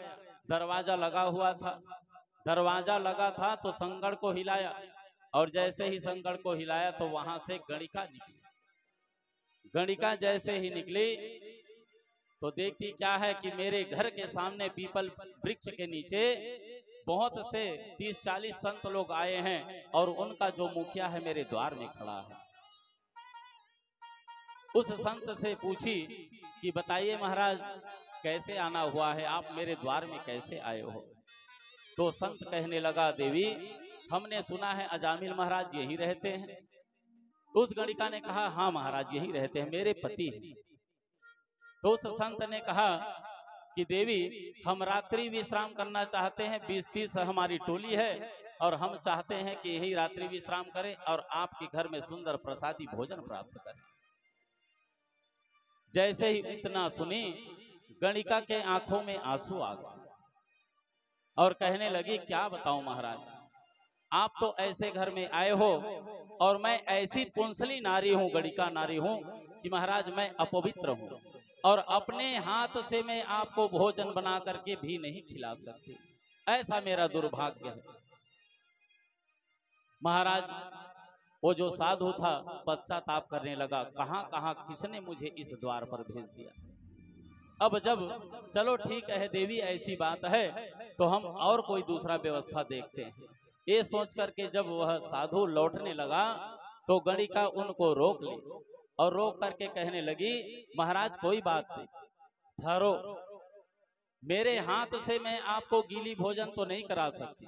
दरवाजा लगा हुआ था, दरवाजा लगा था तो संगड़ को हिलाया, और जैसे ही संगड़ को हिलाया तो वहां से गणिका निकली। गणिका जैसे ही निकली तो देखती क्या है कि मेरे घर के सामने पीपल वृक्ष के नीचे बहुत से 30-40 संत लोग आए हैं और उनका जो मुखिया है मेरे द्वार में खड़ा है। उस संत से पूछी कि बताइए महाराज कैसे आना हुआ है, आप मेरे द्वार में कैसे आए हो। तो संत कहने लगा, देवी हमने सुना है अजामिल महाराज यही रहते हैं। तो उस गणिका ने कहा, हाँ महाराज यही रहते हैं, मेरे पति हैं। तो उस संत ने कहा कि देवी हम रात्रि विश्राम करना चाहते हैं, 20-30 हमारी टोली है और हम चाहते हैं कि यही रात्रि विश्राम करें और आपके घर में सुंदर प्रसादी भोजन प्राप्त करें। जैसे ही इतना सुनी गणिका के आंखों में आंसू आ गए और कहने लगी, क्या बताऊं महाराज, आप तो ऐसे घर में आए हो और मैं ऐसी पुंसली नारी हूं, गणिका नारी हूं कि महाराज मैं अपवित्र हूं और अपने हाथ से मैं आपको भोजन बना करके भी नहीं खिला सकती, ऐसा मेरा दुर्भाग्य है। महाराज वो जो साधु था पश्चाताप करने लगा, कहां कहां किसने मुझे इस द्वार पर भेज दिया। अब जब चलो ठीक है देवी ऐसी बात है तो हम और कोई दूसरा व्यवस्था देखते हैं, ये सोच करके जब वह साधु लौटने लगा तो गणिका उनको रोक ली और रोक करके कहने लगी, महाराज कोई बात नहीं, ठहरो, मेरे हाथ से मैं आपको गीली भोजन तो नहीं करा सकती,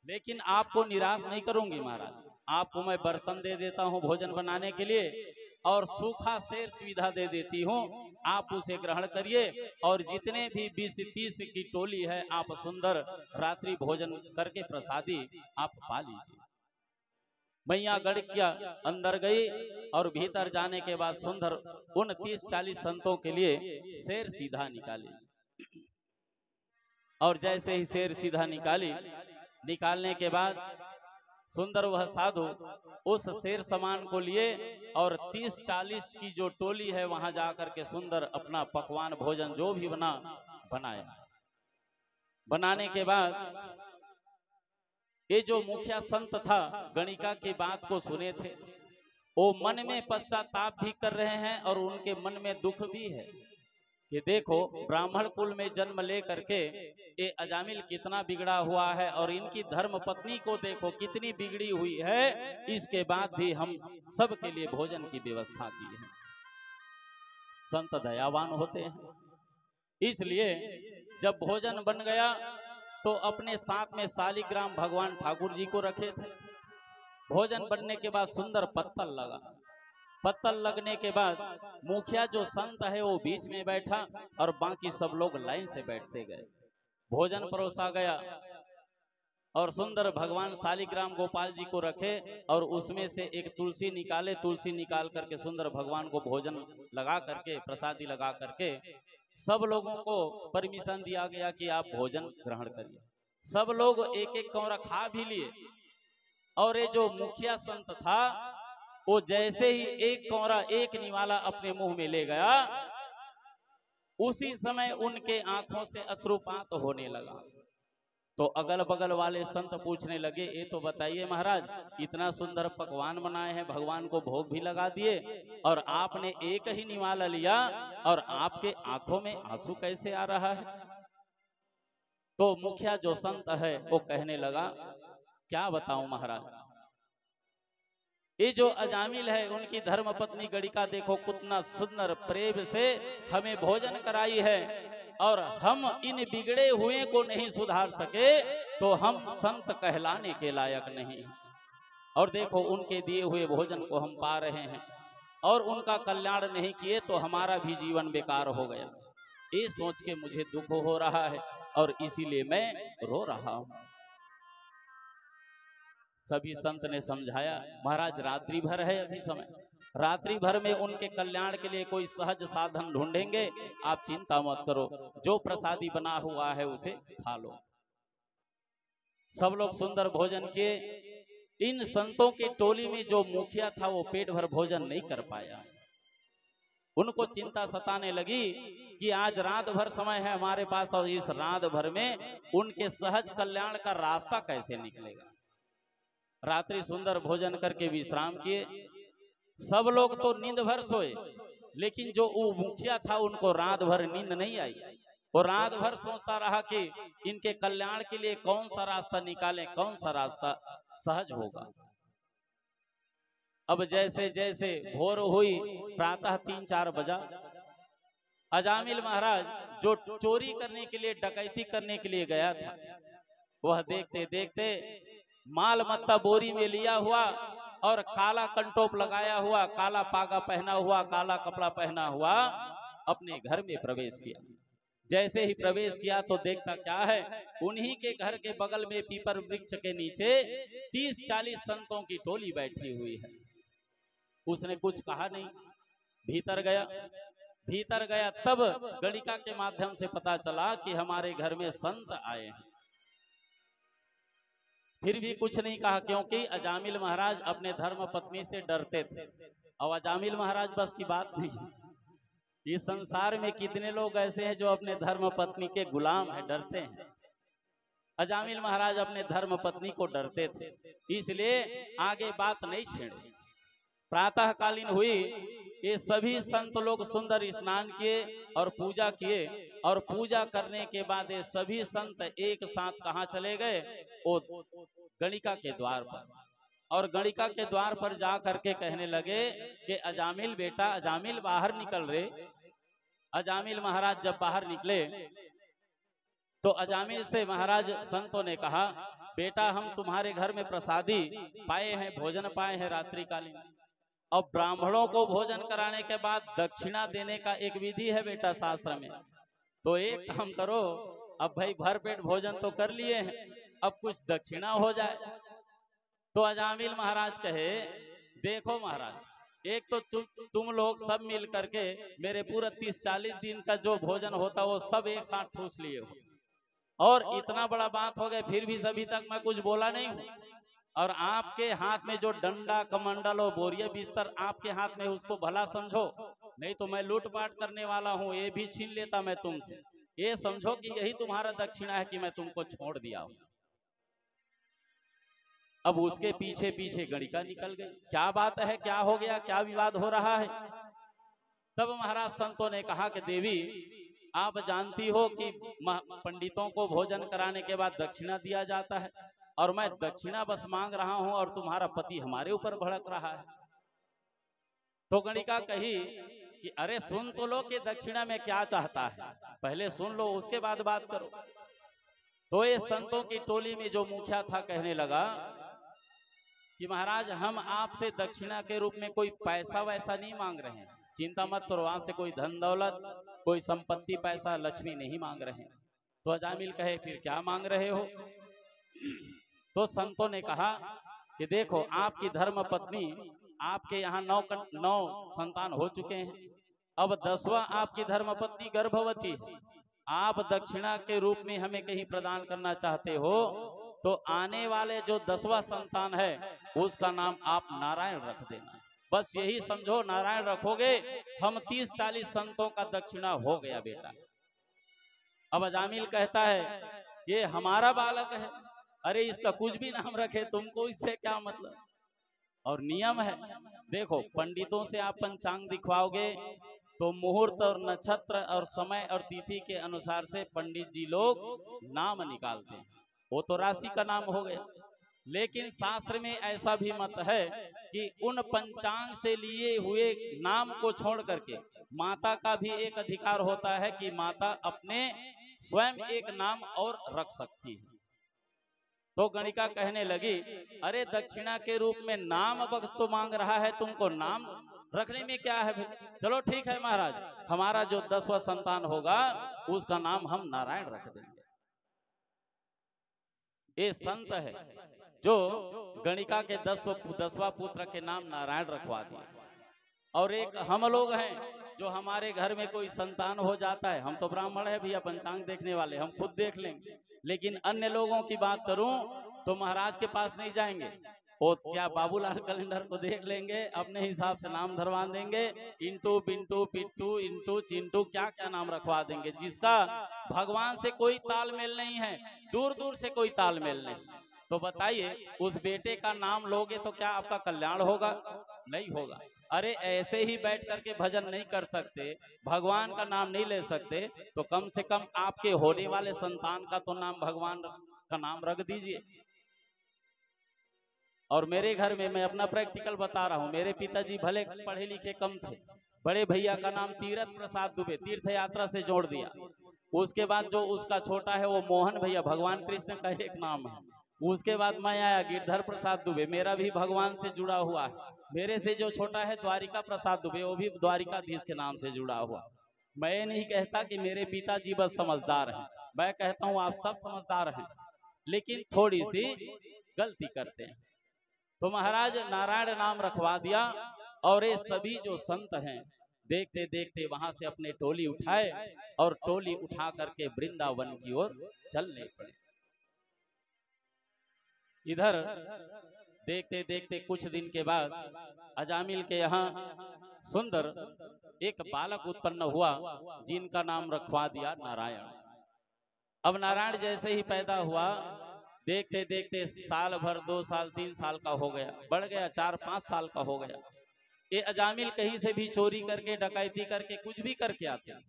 लेकिन आपको निराश नहीं करूंगी महाराज। आपको मैं बर्तन दे देता हूं भोजन बनाने के लिए और सूखा शेर सुविधा दे देती हूं, आप उसे ग्रहण करिए और जितने भी 20-30 की टोली है आप सुंदर रात्रि भोजन करके प्रसादी आप पा लीजिए। मैया गणिका अंदर गई और भीतर जाने के बाद सुंदर उन 30-40 संतों के लिए शेर सीधा निकाली और जैसे ही शेर सीधा निकालने के बाद सुंदर वह साधु उस शेर समान को लिए और 30-40 की जो टोली है वहां जाकर के सुंदर अपना पकवान भोजन जो भी बनाया। बनाने के बाद ये जो मुखिया संत था गणिका की बात को सुने थे, वो मन में पश्चाताप भी कर रहे हैं और उनके मन में दुख भी है कि देखो ब्राह्मण कुल में जन्म ले करके ये अजामिल कितना बिगड़ा हुआ है और इनकी धर्म पत्नी को देखो कितनी बिगड़ी हुई है, इसके बाद भी हम सब के लिए भोजन की व्यवस्था की है। संत दयावान होते हैं, इसलिए जब भोजन बन गया तो अपने साथ में शालिग्राम भगवान ठाकुर जी को रखे थे। भोजन बनने के बाद सुंदर पत्तल लगा, पत्तल लगने के बाद मुखिया जो संत है वो बीच में बैठा और बाकी सब लोग लाइन से बैठते गए। भोजन परोसा गया और सुंदर भगवान शालिग्राम गोपाल जी को रखे और उसमें से एक तुलसी निकाले, तुलसी निकाल करके सुंदर भगवान को भोजन लगा करके प्रसादी लगा करके सब लोगों को परमिशन दिया गया कि आप भोजन ग्रहण करिए। सब लोग एक एक कौरा खा भी लिए और ये जो मुखिया संत था वो जैसे ही एक कौरा एक निवाला अपने मुंह में ले गया, उसी समय उनके आंखों से अश्रुपात होने लगा। तो अगल बगल वाले संत पूछने लगे, ये तो बताइए महाराज, इतना सुंदर पकवान बनाए हैं, भगवान को भोग भी लगा दिए और आपने एक ही निवाला लिया और आपके आंखों में आंसू कैसे आ रहा है? तो मुखिया जो संत है वो कहने लगा, क्या बताऊं महाराज, ये जो अजामिल है उनकी धर्म पत्नी गणिका देखो कितना सुंदर प्रेम से हमें भोजन कराई है और हम इन बिगड़े हुए को नहीं सुधार सके तो हम संत कहलाने के लायक नहीं। और देखो उनके दिए हुए भोजन को हम पा रहे हैं और उनका कल्याण नहीं किए तो हमारा भी जीवन बेकार हो गया। ये सोच के मुझे दुख हो रहा है और इसीलिए मैं रो रहा हूं। सभी संत ने समझाया, महाराज रात्रि भर है अभी समय, रात्रि भर में उनके कल्याण के लिए कोई सहज साधन ढूंढेंगे, आप चिंता मत करो, जो प्रसादी बना हुआ है उसे खा लो। सब लोग सुंदर भोजन किए। इन संतों की टोली में जो मुखिया था वो पेट भर भोजन नहीं कर पाया। उनको चिंता सताने लगी कि आज रात भर समय है हमारे पास और इस रात भर में उनके सहज कल्याण का रास्ता कैसे निकलेगा। रात्रि सुंदर भोजन करके विश्राम किए। सब लोग तो नींद भर सोए, लेकिन जो वो मुखिया था उनको रात भर नींद नहीं आई। वो रात भर सोचता रहा कि इनके कल्याण के लिए कौन सा रास्ता निकालें, कौन सा रास्ता सहज होगा। अब जैसे जैसे भोर हुई, प्रातः 3-4 बजा, अजामिल महाराज जो चोरी करने के लिए, डकैती करने के लिए गया था, वह देखते देखते माल मत्ता बोरी में लिया हुआ और काला कंटोप लगाया हुआ, काला पागा पहना हुआ, काला कपड़ा पहना हुआ अपने घर में प्रवेश किया। जैसे ही प्रवेश किया तो देखता क्या है, उन्हीं के घर के बगल में पीपर वृक्ष के नीचे 30-40 संतों की टोली बैठी हुई है। उसने कुछ कहा नहीं, भीतर गया तब गणिका के माध्यम से पता चला कि हमारे घर में संत आए हैं। फिर भी कुछ नहीं कहा, क्योंकि अजामिल महाराज अपने धर्म पत्नी से डरते थे। और अजामिल महाराज बस की बात नहीं, इस संसार में कितने लोग ऐसे हैं जो अपने धर्म पत्नी के गुलाम है, डरते हैं। अजामिल महाराज अपने धर्म पत्नी को डरते थे, इसलिए आगे बात नहीं छेड़े। प्रातःकालीन हुई, ये सभी संत लोग सुंदर स्नान किए और पूजा किए, और पूजा करने के बाद ये सभी संत एक साथ कहाँ चले गए? वो गणिका के द्वार पर। और गणिका के द्वार पर जा करके कहने लगे कि अजामिल बेटा, अजामिल बाहर निकल रे। अजामिल महाराज जब बाहर निकले तो अजामिल से महाराज संतों ने कहा, बेटा हम तुम्हारे घर में प्रसादी पाए हैं, भोजन पाए हैं रात्रिकालीन। अब ब्राह्मणों को भोजन कराने के बाद दक्षिणा देने का एक विधि है बेटा शास्त्र में। तो एक काम करो, अब भाई भर पेट भोजन तो कर लिए हैं, अब कुछ दक्षिणा हो जाए। तो अजामिल महाराज कहे, देखो महाराज, एक तो तुम लोग सब मिल करके मेरे पूरा 30-40 दिन का जो भोजन होता वो सब एक साथ ठूस लिए हो, और इतना बड़ा बात हो गया फिर भी सभी तक मैं कुछ बोला नहीं हूँ। और आपके हाथ में जो डंडा कमंडल और बोरिया बिस्तर आपके हाथ में, उसको भला समझो, नहीं तो मैं लूटपाट करने वाला हूँ, ये भी छीन लेता मैं तुमसे। ये समझो कि यही तुम्हारा दक्षिणा है कि मैं तुमको छोड़ दिया हूँ। अब उसके पीछे पीछे गणिका निकल गई, क्या बात है, क्या हो गया, क्या विवाद हो रहा है? तब महाराज संतों ने कहा कि देवी आप जानती हो कि पंडितों को भोजन कराने के बाद दक्षिणा दिया जाता है, और मैं दक्षिणा बस मांग रहा हूं और तुम्हारा पति हमारे ऊपर भड़क रहा है। तो गणिका कही कि अरे सुन तो लो कि दक्षिणा में क्या चाहता है, पहले सुन लो उसके बाद बात करो। तो ये संतों की टोली में जो मुखिया था कहने लगा कि महाराज हम आपसे दक्षिणा के रूप में कोई पैसा वैसा नहीं मांग रहे हैं, चिंता मत करो, आपसे कोई धन दौलत, कोई संपत्ति, पैसा, लक्ष्मी नहीं मांग रहे हैं। तो अजामिल कहे फिर क्या मांग रहे हो? तो संतों ने कहा कि देखो आपकी धर्म पत्नी, आपके यहाँ 9 संतान हो चुके हैं, अब 10वां आपकी धर्म पत्नी गर्भवती है, आप दक्षिणा के रूप में हमें कहीं प्रदान करना चाहते हो, तो आने वाले जो 10वां संतान है उसका नाम आप नारायण रख देना। बस यही समझो, नारायण रखोगे, हम 30-40 संतों का दक्षिणा हो गया बेटा। अब अजामिल कहता है ये हमारा बालक है, अरे इसका कुछ भी नाम रखे, तुमको इससे क्या मतलब? और नियम है, देखो पंडितों से आप पंचांग दिखवाओगे तो मुहूर्त और नक्षत्र और समय और तिथि के अनुसार से पंडित जी लोग नाम निकालते हैं, वो तो राशि का नाम हो गया। लेकिन शास्त्र में ऐसा भी मत है कि उन पंचांग से लिए हुए नाम को छोड़ करके माता का भी एक अधिकार होता है कि माता अपने स्वयं एक नाम और रख सकती है। तो गणिका कहने लगी, अरे दक्षिणा के रूप में नाम बख्श तो मांग रहा है, तुमको नाम रखने में क्या है? चलो ठीक है महाराज, हमारा जो 10वां संतान होगा उसका नाम हम नारायण रख देंगे। ये संत है जो गणिका के 10वां पुत्र के नाम नारायण रखवा दिया। और एक हम लोग हैं जो हमारे घर में कोई संतान हो जाता है, हम तो ब्राह्मण है भैया, पंचांग देखने वाले, हम खुद देख लेंगे, लेकिन अन्य लोगों की बात करूं तो महाराज के पास नहीं जाएंगे, वो क्या बाबूलाल कैलेंडर को देख लेंगे, अपने हिसाब से नाम धरवा देंगे, इंटू पिंटू पिट्टू इंटू चिंटू क्या क्या नाम रखवा देंगे, जिसका भगवान से कोई तालमेल नहीं है, दूर दूर से कोई तालमेल नहीं। तो बताइए उस बेटे का नाम लोगे तो क्या आपका कल्याण होगा? नहीं होगा। अरे ऐसे ही बैठ करके भजन नहीं कर सकते, भगवान का नाम नहीं ले सकते, तो कम से कम आपके होने वाले संतान का तो नाम भगवान का नाम रख दीजिए। और मेरे घर में मैं अपना प्रैक्टिकल बता रहा हूँ, मेरे पिताजी भले पढ़े लिखे कम थे, बड़े भैया का नाम तीरथ प्रसाद दुबे, तीर्थ यात्रा से जोड़ दिया। उसके बाद जो उसका छोटा है वो मोहन भैया, भगवान कृष्ण का एक नाम है। उसके बाद मैं आया गिरधर प्रसाद दुबे, मेरा भी भगवान से जुड़ा हुआ है। मेरे से जो छोटा है द्वारिका प्रसाद दुबे, वो भी द्वारिकाधीश के नाम से जुड़ा हुआ। मैं नहीं कहता कि मेरे पिताजी बस समझदार हैं, मैं कहता हूँ आप सब समझदार हैं, लेकिन थोड़ी सी गलती करते हैं। तो महाराज नारायण नाम रखवा दिया, और ये सभी जो संत हैं देखते देखते वहां से अपने टोली उठाए और टोली उठा करके वृंदावन की ओर चलने पड़े। इधर देखते देखते कुछ दिन के बाद अजामिल के यहाँ सुंदर एक बालक उत्पन्न हुआ, जिनका नाम रखवा दिया नारायण। अब नारायण जैसे ही पैदा हुआ, देखते देखते साल भर, 2 साल, 3 साल का हो गया, बढ़ गया 4-5 साल का हो गया। ये अजामिल कहीं से भी चोरी करके डकैती करके कुछ भी करके आते हैं।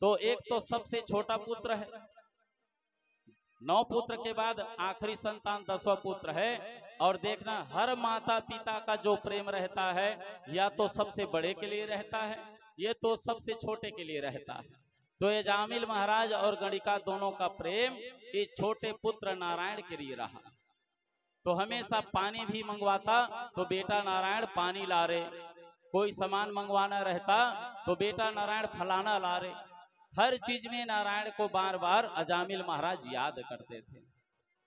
तो एक तो सबसे छोटा पुत्र है, 9 पुत्र के बाद आखिरी संतान 10वां पुत्र है। और देखना हर माता पिता का जो प्रेम रहता है या तो सबसे बड़े के लिए रहता है, ये तो सबसे छोटे के लिए रहता है। तो ये जामिल महाराज और गणिका दोनों का प्रेम ये छोटे पुत्र नारायण के लिए रहा। तो हमेशा पानी भी मंगवाता तो बेटा नारायण पानी ला रे, कोई सामान मंगवाना रहता तो बेटा नारायण फलाना ला रे। हर चीज में नारायण को बार बार अजामिल महाराज याद करते थे।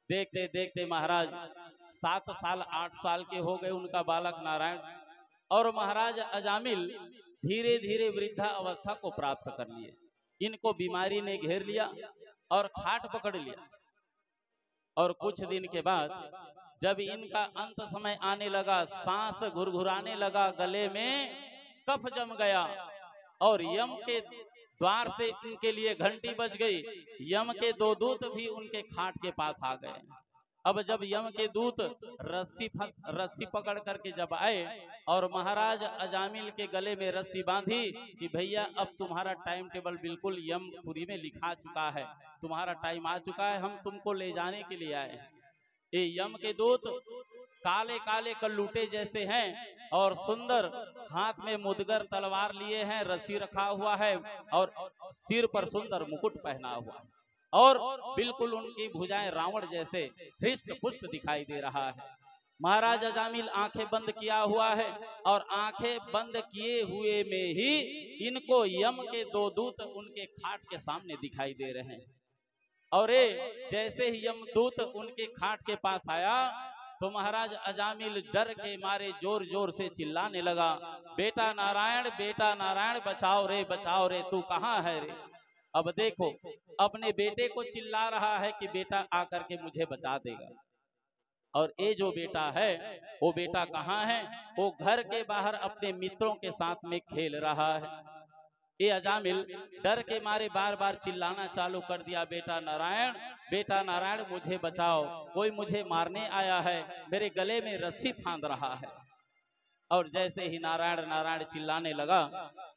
देखते देखते महाराज 7 साल 8 साल के हो गए उनका बालक नारायण, और महाराज अजामिल धीरे धीरे वृद्धा अवस्था को प्राप्त कर लिए। इनको बीमारी ने घेर लिया और खाट पकड़ लिया। और कुछ दिन के बाद जब इनका अंत समय आने लगा, सांस घुरघुराने लगा, गले में कफ जम गया और यम के द्वार से उनके लिए घंटी बज गई। यम के 2 दूत भी उनके खाट के पास आ गए। अब जब यम के दूत रस्सी पकड़ करके जब आए और महाराज अजामिल के गले में रस्सी बांधी कि भैया अब तुम्हारा टाइम टेबल बिल्कुल यमपुरी में लिखा चुका है, तुम्हारा टाइम आ चुका है, हम तुमको ले जाने के लिए आए। ये यम के दूत काले काले कल्लूटे जैसे हैं और सुंदर, हाथ में मुदगर तलवार लिए हैं, रस्सी रखा हुआ है और सिर पर सुंदर मुकुट पहना हुआ है और बिल्कुल उनकी भुजाएं रावण जैसे हृष्ट पुष्ट दिखाई दे रहा है। महाराज अजामिल आंखें बंद किया हुआ है और आंखें बंद किए हुए में ही इनको यम के 2 दूत उनके खाट के सामने दिखाई दे रहे हैं। और जैसे ही यमदूत उनके खाट के पास आया तो महाराज अजामिल डर के मारे जोर जोर से चिल्लाने लगा, बेटा नारायण बचाओ रे तू कहाँ है रे। अब देखो अपने बेटे को चिल्ला रहा है कि बेटा आकर के मुझे बचा देगा, और ये जो बेटा है वो बेटा कहाँ है, वो घर के बाहर अपने मित्रों के साथ में खेल रहा है। ये अजामिल डर के मारे बार बार चिल्लाना चालू कर दिया, बेटा नारायण मुझे बचाओ, कोई मुझे मारने आया है, मेरे गले में रस्सी फांद रहा है। और जैसे ही नारायण चिल्लाने लगा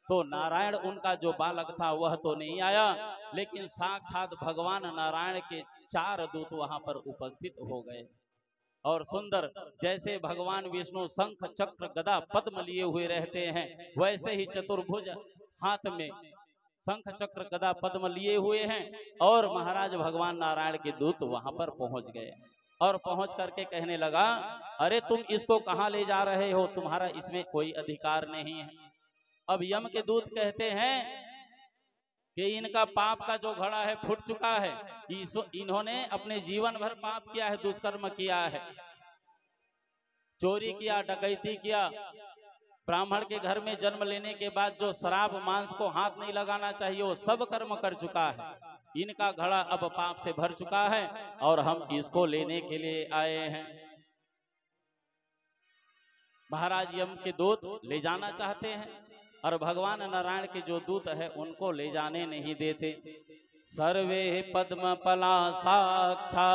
तो नारायण उनका जो बालक था वह तो नहीं आया, लेकिन साक्षात भगवान नारायण के 4 दूत वहां पर उपस्थित हो गए। और सुंदर जैसे भगवान विष्णु शंख चक्र गदा पद्म लिए हुए रहते हैं, वैसे ही चतुर्भुज हाथ में शंख चक्र गदा पद्म लिए हुए हैं। और महाराज भगवान नारायण के दूत वहां पर पहुंच गए और पहुंच करके कहने लगा, अरे तुम इसको कहां ले जा रहे हो, तुम्हारा इसमें कोई अधिकार नहीं है। अब यम के दूत कहते हैं कि इनका पाप का जो घड़ा है फूट चुका है, इन्होंने अपने जीवन भर पाप किया है, दुष्कर्म किया है, चोरी किया, डकैती किया, ब्राह्मण के घर में जन्म लेने के बाद जो शराब मांस को हाथ नहीं लगाना चाहिए वो सब कर्म कर चुका है। इनका घड़ा अब पाप से भर चुका है और हम इसको लेने के लिए आए हैं। महाराज यम के दूत ले जाना चाहते हैं और भगवान नारायण के जो दूत है उनको ले जाने नहीं देते। सर्वे पद्म पला साक्षा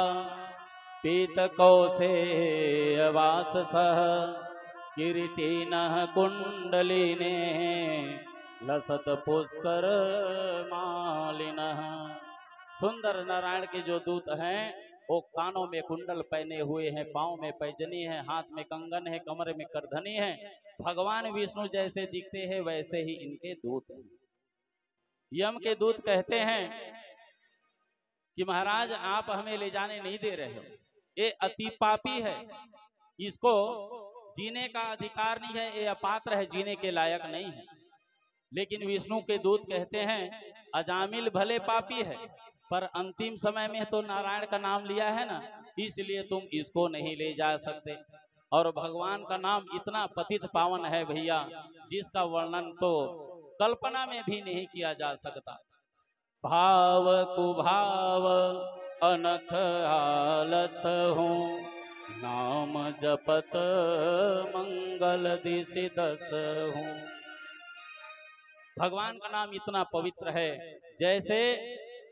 पीत कौसेयवास सह किरीटिन कुंडलिने लसत पुष्कर मालिनः। सुंदर नारायण के जो दूत हैं वो कानों में कुंडल पहने हुए हैं, पांव में पैजनी है, हाथ में कंगन है, कमर में करधनी है। भगवान विष्णु जैसे दिखते हैं वैसे ही इनके दूत हैं। यम के दूत कहते हैं कि महाराज आप हमें ले जाने नहीं दे रहे हो, ये अति पापी है, इसको जीने का अधिकार नहीं है, ये अपात्र है, जीने के लायक नहीं है। लेकिन विष्णु के दूत कहते हैं अजामिल भले पापी है पर अंतिम समय में तो नारायण का नाम लिया है ना, इसलिए तुम इसको नहीं ले जा सकते। और भगवान का नाम इतना पतित पावन है भैया, जिसका वर्णन तो कल्पना में भी नहीं किया जा सकता। भाव कुभाव अनख आलस हूँ, नाम जपत मंगल दिशि दस हूँ। भगवान का नाम इतना पवित्र है, जैसे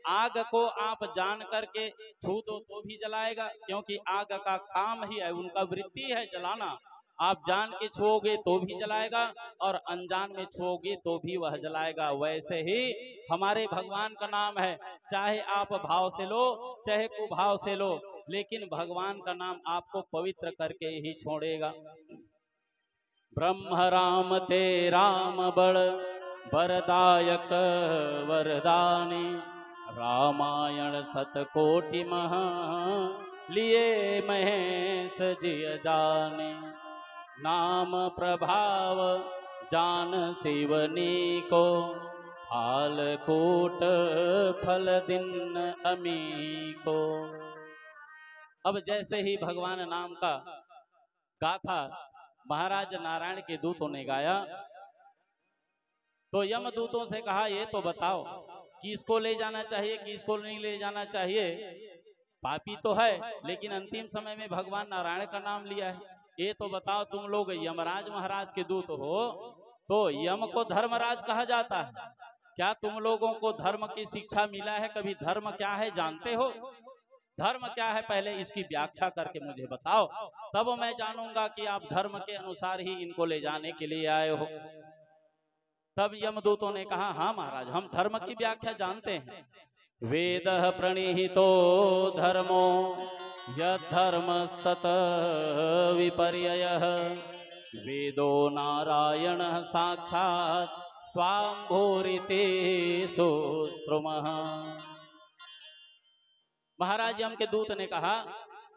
आग को आप जान करके छू दो तो भी जलाएगा, क्योंकि आग का काम ही है, उनका वृत्ति है जलाना। आप जान के छुओगे तो भी जलाएगा और अनजान में छुओगे तो भी वह जलाएगा। वैसे ही हमारे भगवान का नाम है, चाहे आप भाव से लो चाहे कुभाव से लो, लेकिन भगवान का नाम आपको पवित्र करके ही छोड़ेगा। ब्रह्म राम ते राम बड़ वरदायक वरदानी, रामायण सतकोटि महा लिए महेश जिय जाने। नाम प्रभाव जान शिवनी को, हाल कूट फल दिन अमी को। अब जैसे ही भगवान नाम का गाथा महाराज नारायण के दूतों ने गाया, तो यमदूतों से कहा ये तो बताओ किसको ले जाना चाहिए किसको नहीं ले जाना चाहिए। पापी तो है लेकिन अंतिम समय में भगवान नारायण का नाम लिया है। ये तो बताओ, तुम लोग यमराज महाराज के दूत हो, तो यम को धर्मराज कहा जाता है। क्या तुम लोगों को धर्म की शिक्षा मिला है? कभी धर्म क्या है जानते हो? धर्म क्या है पहले इसकी व्याख्या करके मुझे बताओ, तब मैं जानूंगा कि आप धर्म के अनुसार ही इनको ले जाने के लिए आए हो। तब यमदूतों ने कहा, हाँ महाराज, हम धर्म की व्याख्या जानते हैं। वेद प्रणीहितो धर्मो यद्धर्मस्तत विपर्ययः, वेदो नारायण साक्षात् स्वाम्भूरिते सुश्रुमः। महाराज यम के दूत ने कहा,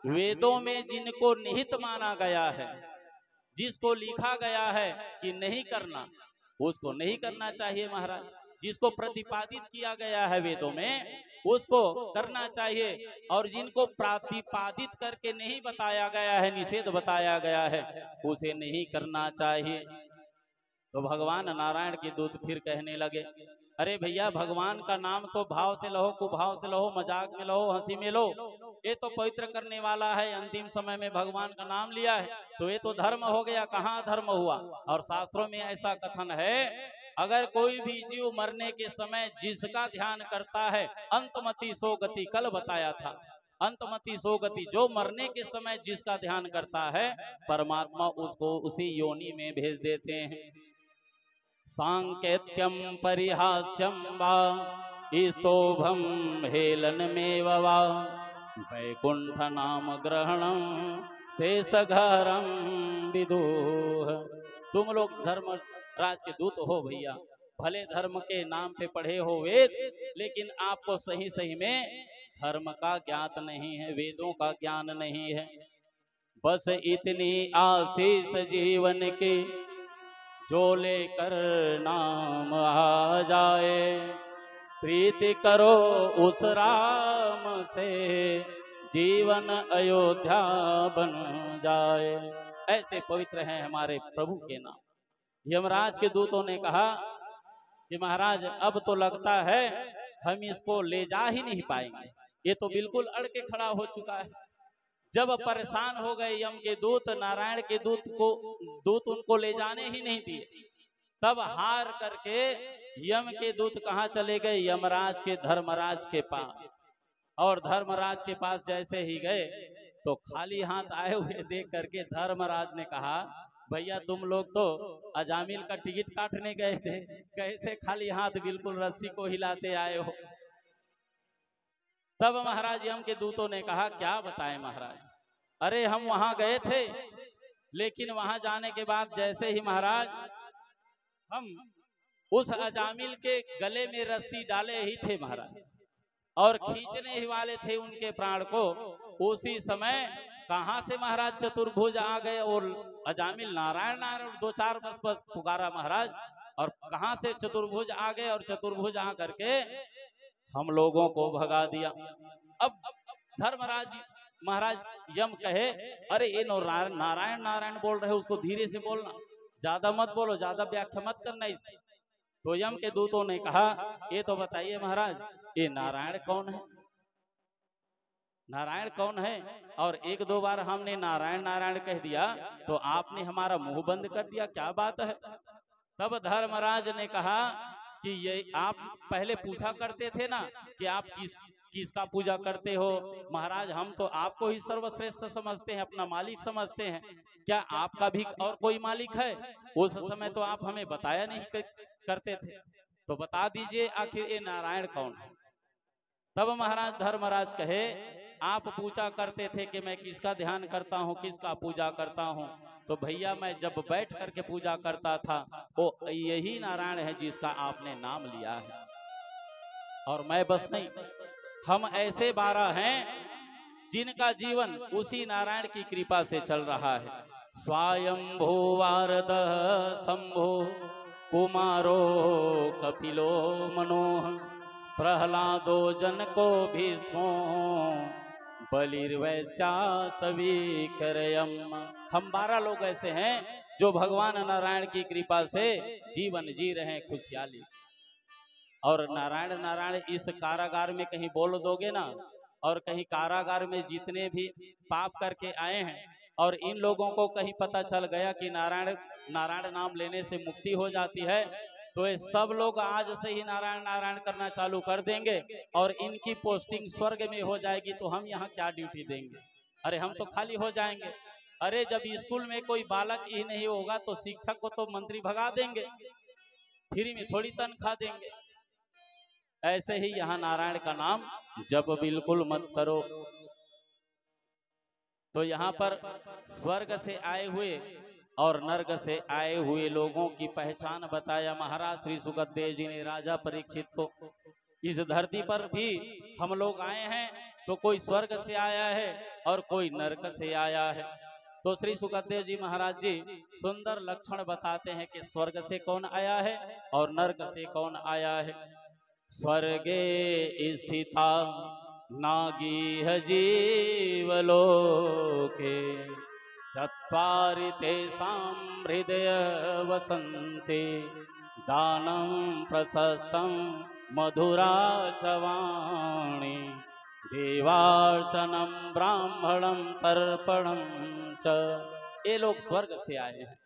वेदों में जिनको निहित माना गया है, जिसको लिखा गया है कि नहीं करना, उसको नहीं करना चाहिए महाराज। जिसको प्रतिपादित किया गया है वेदों में, उसको करना चाहिए, और जिनको प्रतिपादित करके नहीं बताया गया है, निषेध बताया गया है, उसे नहीं करना चाहिए। तो भगवान नारायण के दूत फिर कहने लगे, अरे भैया, भगवान का नाम तो भाव से लहो, कुभाव से लहो, मजाक में लहो, हंसी में लो, ये तो पवित्र करने वाला है। अंतिम समय में भगवान का नाम लिया है तो ये तो धर्म हो गया। कहाँ धर्म हुआ? और शास्त्रों में ऐसा कथन है, अगर कोई भी जीव मरने के समय जिसका ध्यान करता है, अंतमति सो गति, कल बताया था, अंतमति सो गति, जो मरने के समय जिसका ध्यान करता है, परमात्मा उसको उसी योनि में भेज देते हैं। सांकेत्यम परिहास्यम वा स्तोभम हेलनमेव वा, वैकुंठ नाम ग्रहणम शेषघरम विदुः। तुम लोग धर्मराज के दूत हो भैया, भले धर्म के नाम पे पढ़े हो वेद, लेकिन आपको सही सही में धर्म का ज्ञान नहीं है, वेदों का ज्ञान नहीं है। बस इतनी आशीष जीवन की, जो लेकर नाम आ जाए, प्रीति करो उस राम से, जीवन अयोध्या बन जाए। ऐसे पवित्र हैं हमारे प्रभु के नाम। यमराज के दूतों ने कहा कि महाराज, अब तो लगता है हम इसको ले जा ही नहीं पाएंगे, ये तो बिल्कुल अड़ के खड़ा हो चुका है। जब परेशान हो गए यम के दूत, नारायण के दूत उनको ले जाने ही नहीं दिए, तब हार करके यम के दूत कहाँ चले गए? यमराज के धर्मराज के पास। और धर्मराज के पास जैसे ही गए तो खाली हाथ आए हुए देख करके धर्मराज ने कहा, भैया तुम लोग तो अजामिल का टिकट काटने गए थे, कैसे खाली हाथ बिल्कुल रस्सी को हिलाते आए हो? तब महाराज यम के दूतों ने कहा, क्या बताएं महाराज, अरे हम वहां गए थे, लेकिन वहां जाने के बाद जैसे ही महाराज हम उस अजामिल के गले में रस्सी डाले ही थे महाराज, और खींचने ही वाले थे उनके प्राण को, उसी समय कहां से महाराज चतुर्भुज आ गए। और अजामिल नारायण नारायण 2-4 बस पुकारा महाराज, और कहां से चतुर्भुज आ गए, और चतुर्भुज आ करके हम लोगों को भगा दिया। अब धर्मराज महाराज यम कहे, अरे ये नारायण नारायण बोल रहे, उसको धीरे से बोलना, ज्यादा मत बोलो, ज्यादा व्याख्या मत करना इसकी। तो यम के दूतों ने कहा, ये तो बताइए महाराज, ये नारायण कौन है? नारायण कौन है? और 1-2 बार हमने नारायण नारायण कह दिया तो आपने हमारा मुंह बंद कर दिया, क्या बात है? तब धर्मराज ने कहा कि ये आप पहले पूछा करते थे ना कि आप किसका पूजा करते हो? महाराज हम तो आपको ही सर्वश्रेष्ठ समझते हैं, अपना मालिक समझते हैं, क्या आपका भी और कोई मालिक है? उस समय तो आप हमें बताया नहीं करते थे, तो बता दीजिए आखिर ये नारायण कौन है? तब महाराज धर्मराज कहे, आप पूछा करते थे कि मैं किसका ध्यान करता हूँ, किसका पूजा करता हूँ, तो भैया मैं जब बैठ करके पूजा करता था वो यही नारायण है जिसका आपने नाम लिया है। और मैं बस नहीं, हम ऐसे 12 हैं जिनका जीवन उसी नारायण की कृपा से चल रहा है। स्वयंभू वारद शंभु कुमारो कपिलो मनोह प्रहलादो जनको भीष्मो बलिर्वैश्या सविक्रयम। हम 12 लोग ऐसे हैं जो भगवान नारायण की कृपा से जीवन जी रहे हैं खुशहाली। और नारायण नारायण इस कारागार में कहीं बोल दोगे ना, और कहीं कारागार में जितने भी पाप करके आए हैं और इन लोगों को कहीं पता चल गया कि नारायण नारायण नाम लेने से मुक्ति हो जाती है, तो ये सब लोग आज से ही नारायण नारायण करना चालू कर देंगे और इनकी पोस्टिंग स्वर्ग में हो जाएगी। तो हम यहाँ क्या ड्यूटी देंगे? अरे हम तो खाली हो जाएंगे। अरे जब स्कूल में कोई बालक ही नहीं होगा तो शिक्षक को तो मंत्री भगा देंगे, फ्री में थोड़ी तनख्वाह देंगे। ऐसे ही यहाँ नारायण का नाम जब बिल्कुल मत करो। तो यहाँ पर स्वर्ग से आए हुए और नर्क से आए हुए लोगों की पहचान बताया महाराज श्री सुखदेव जी ने राजा परीक्षित को। इस धरती पर भी हम लोग आए हैं तो कोई स्वर्ग से आया है और कोई नर्क से आया है। तो श्री सुखदेव जी महाराज जी सुंदर लक्षण बताते हैं कि स्वर्ग से कौन आया है और नर्क से कौन आया है। स्वर्गे स्थिता नागीह जीवलोके चत्वारि तेषां हृदय वसन्ते दानं प्रशस्तं मधुरा च वाणी देवार्चनं ब्राह्मणं तर्पणं च। ये लोग स्वर्ग से आए हैं।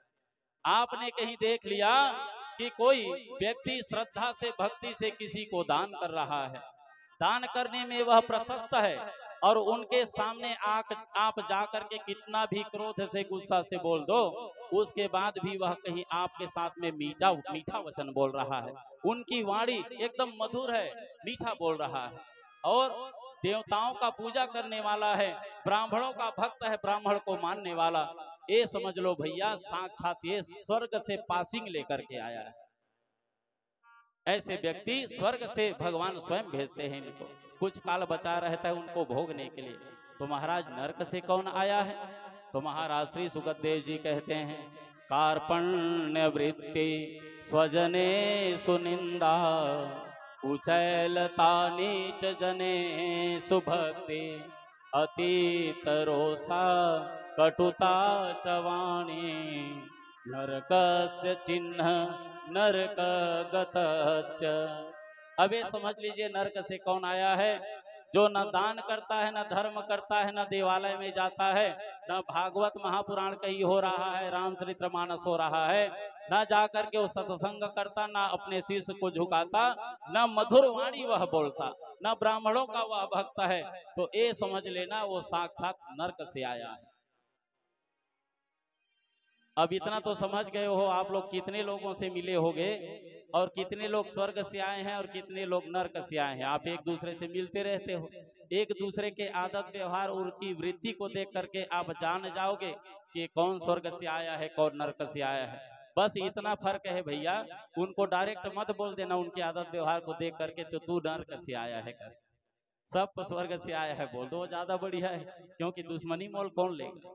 आपने कहीं देख लिया कि कोई व्यक्ति श्रद्धा से भक्ति से किसी को दान कर रहा है, दान करने में वह प्रशस्त है, और उनके सामने आप जाकर के कितना भी क्रोध से गुस्सा से बोल दो, उसके बाद भी वह कहीं आपके साथ में मीठा मीठा वचन बोल रहा है। उनकी वाणी एकदम मधुर है, मीठा बोल रहा है, और देवताओं का पूजा करने वाला है, ब्राह्मणों का भक्त है, ब्राह्मण को मानने वाला। ये समझ लो भैया साक्षात ये स्वर्ग से पासिंग लेकर के आया है। ऐसे व्यक्ति स्वर्ग से भगवान स्वयं भेजते हैं इनको, कुछ काल बचा रहता है उनको भोगने के लिए। तो महाराज नरक से कौन आया है? तो महाराज श्री सुखदेव जी कहते हैं, कार्पण्य वृत्ति स्वजने सुनिंदा कुचैलता नीच जने सुभक्ति अतीत रोषा कटुता चवाणी नरकस्य चिन्ह नरक गतच। अब ये समझ लीजिए नरक से कौन आया है? जो न दान करता है, न धर्म करता है, न देवालय में जाता है, न भागवत महापुराण कहीं हो रहा है, रामचरितमानस हो रहा है, न जाकर के वो सत्संग करता, न अपने शिष्य को झुकाता, न मधुर वाणी वह बोलता, न ब्राह्मणों का वह भक्त है, तो ये समझ लेना वो साक्षात नरक से आया है। अब इतना तो समझ गए हो आप लोग, कितने लोगों से मिले होंगे और कितने लोग स्वर्ग से आए हैं और कितने लोग नरक से आए हैं। आप एक दूसरे से मिलते रहते हो, एक दूसरे के आदत व्यवहार उनकी वृत्ति को देख करके आप जान जाओगे कि कौन स्वर्ग से आया है कौन नरक से आया है। बस इतना फर्क है भैया, उनको डायरेक्ट मत बोल देना उनके आदत व्यवहार को देख करके तो तू नरक से आया है कर, सब स्वर्ग से आया है बोल दो, ज्यादा बढ़िया है, क्योंकि दुश्मनी मोल कौन लेगा।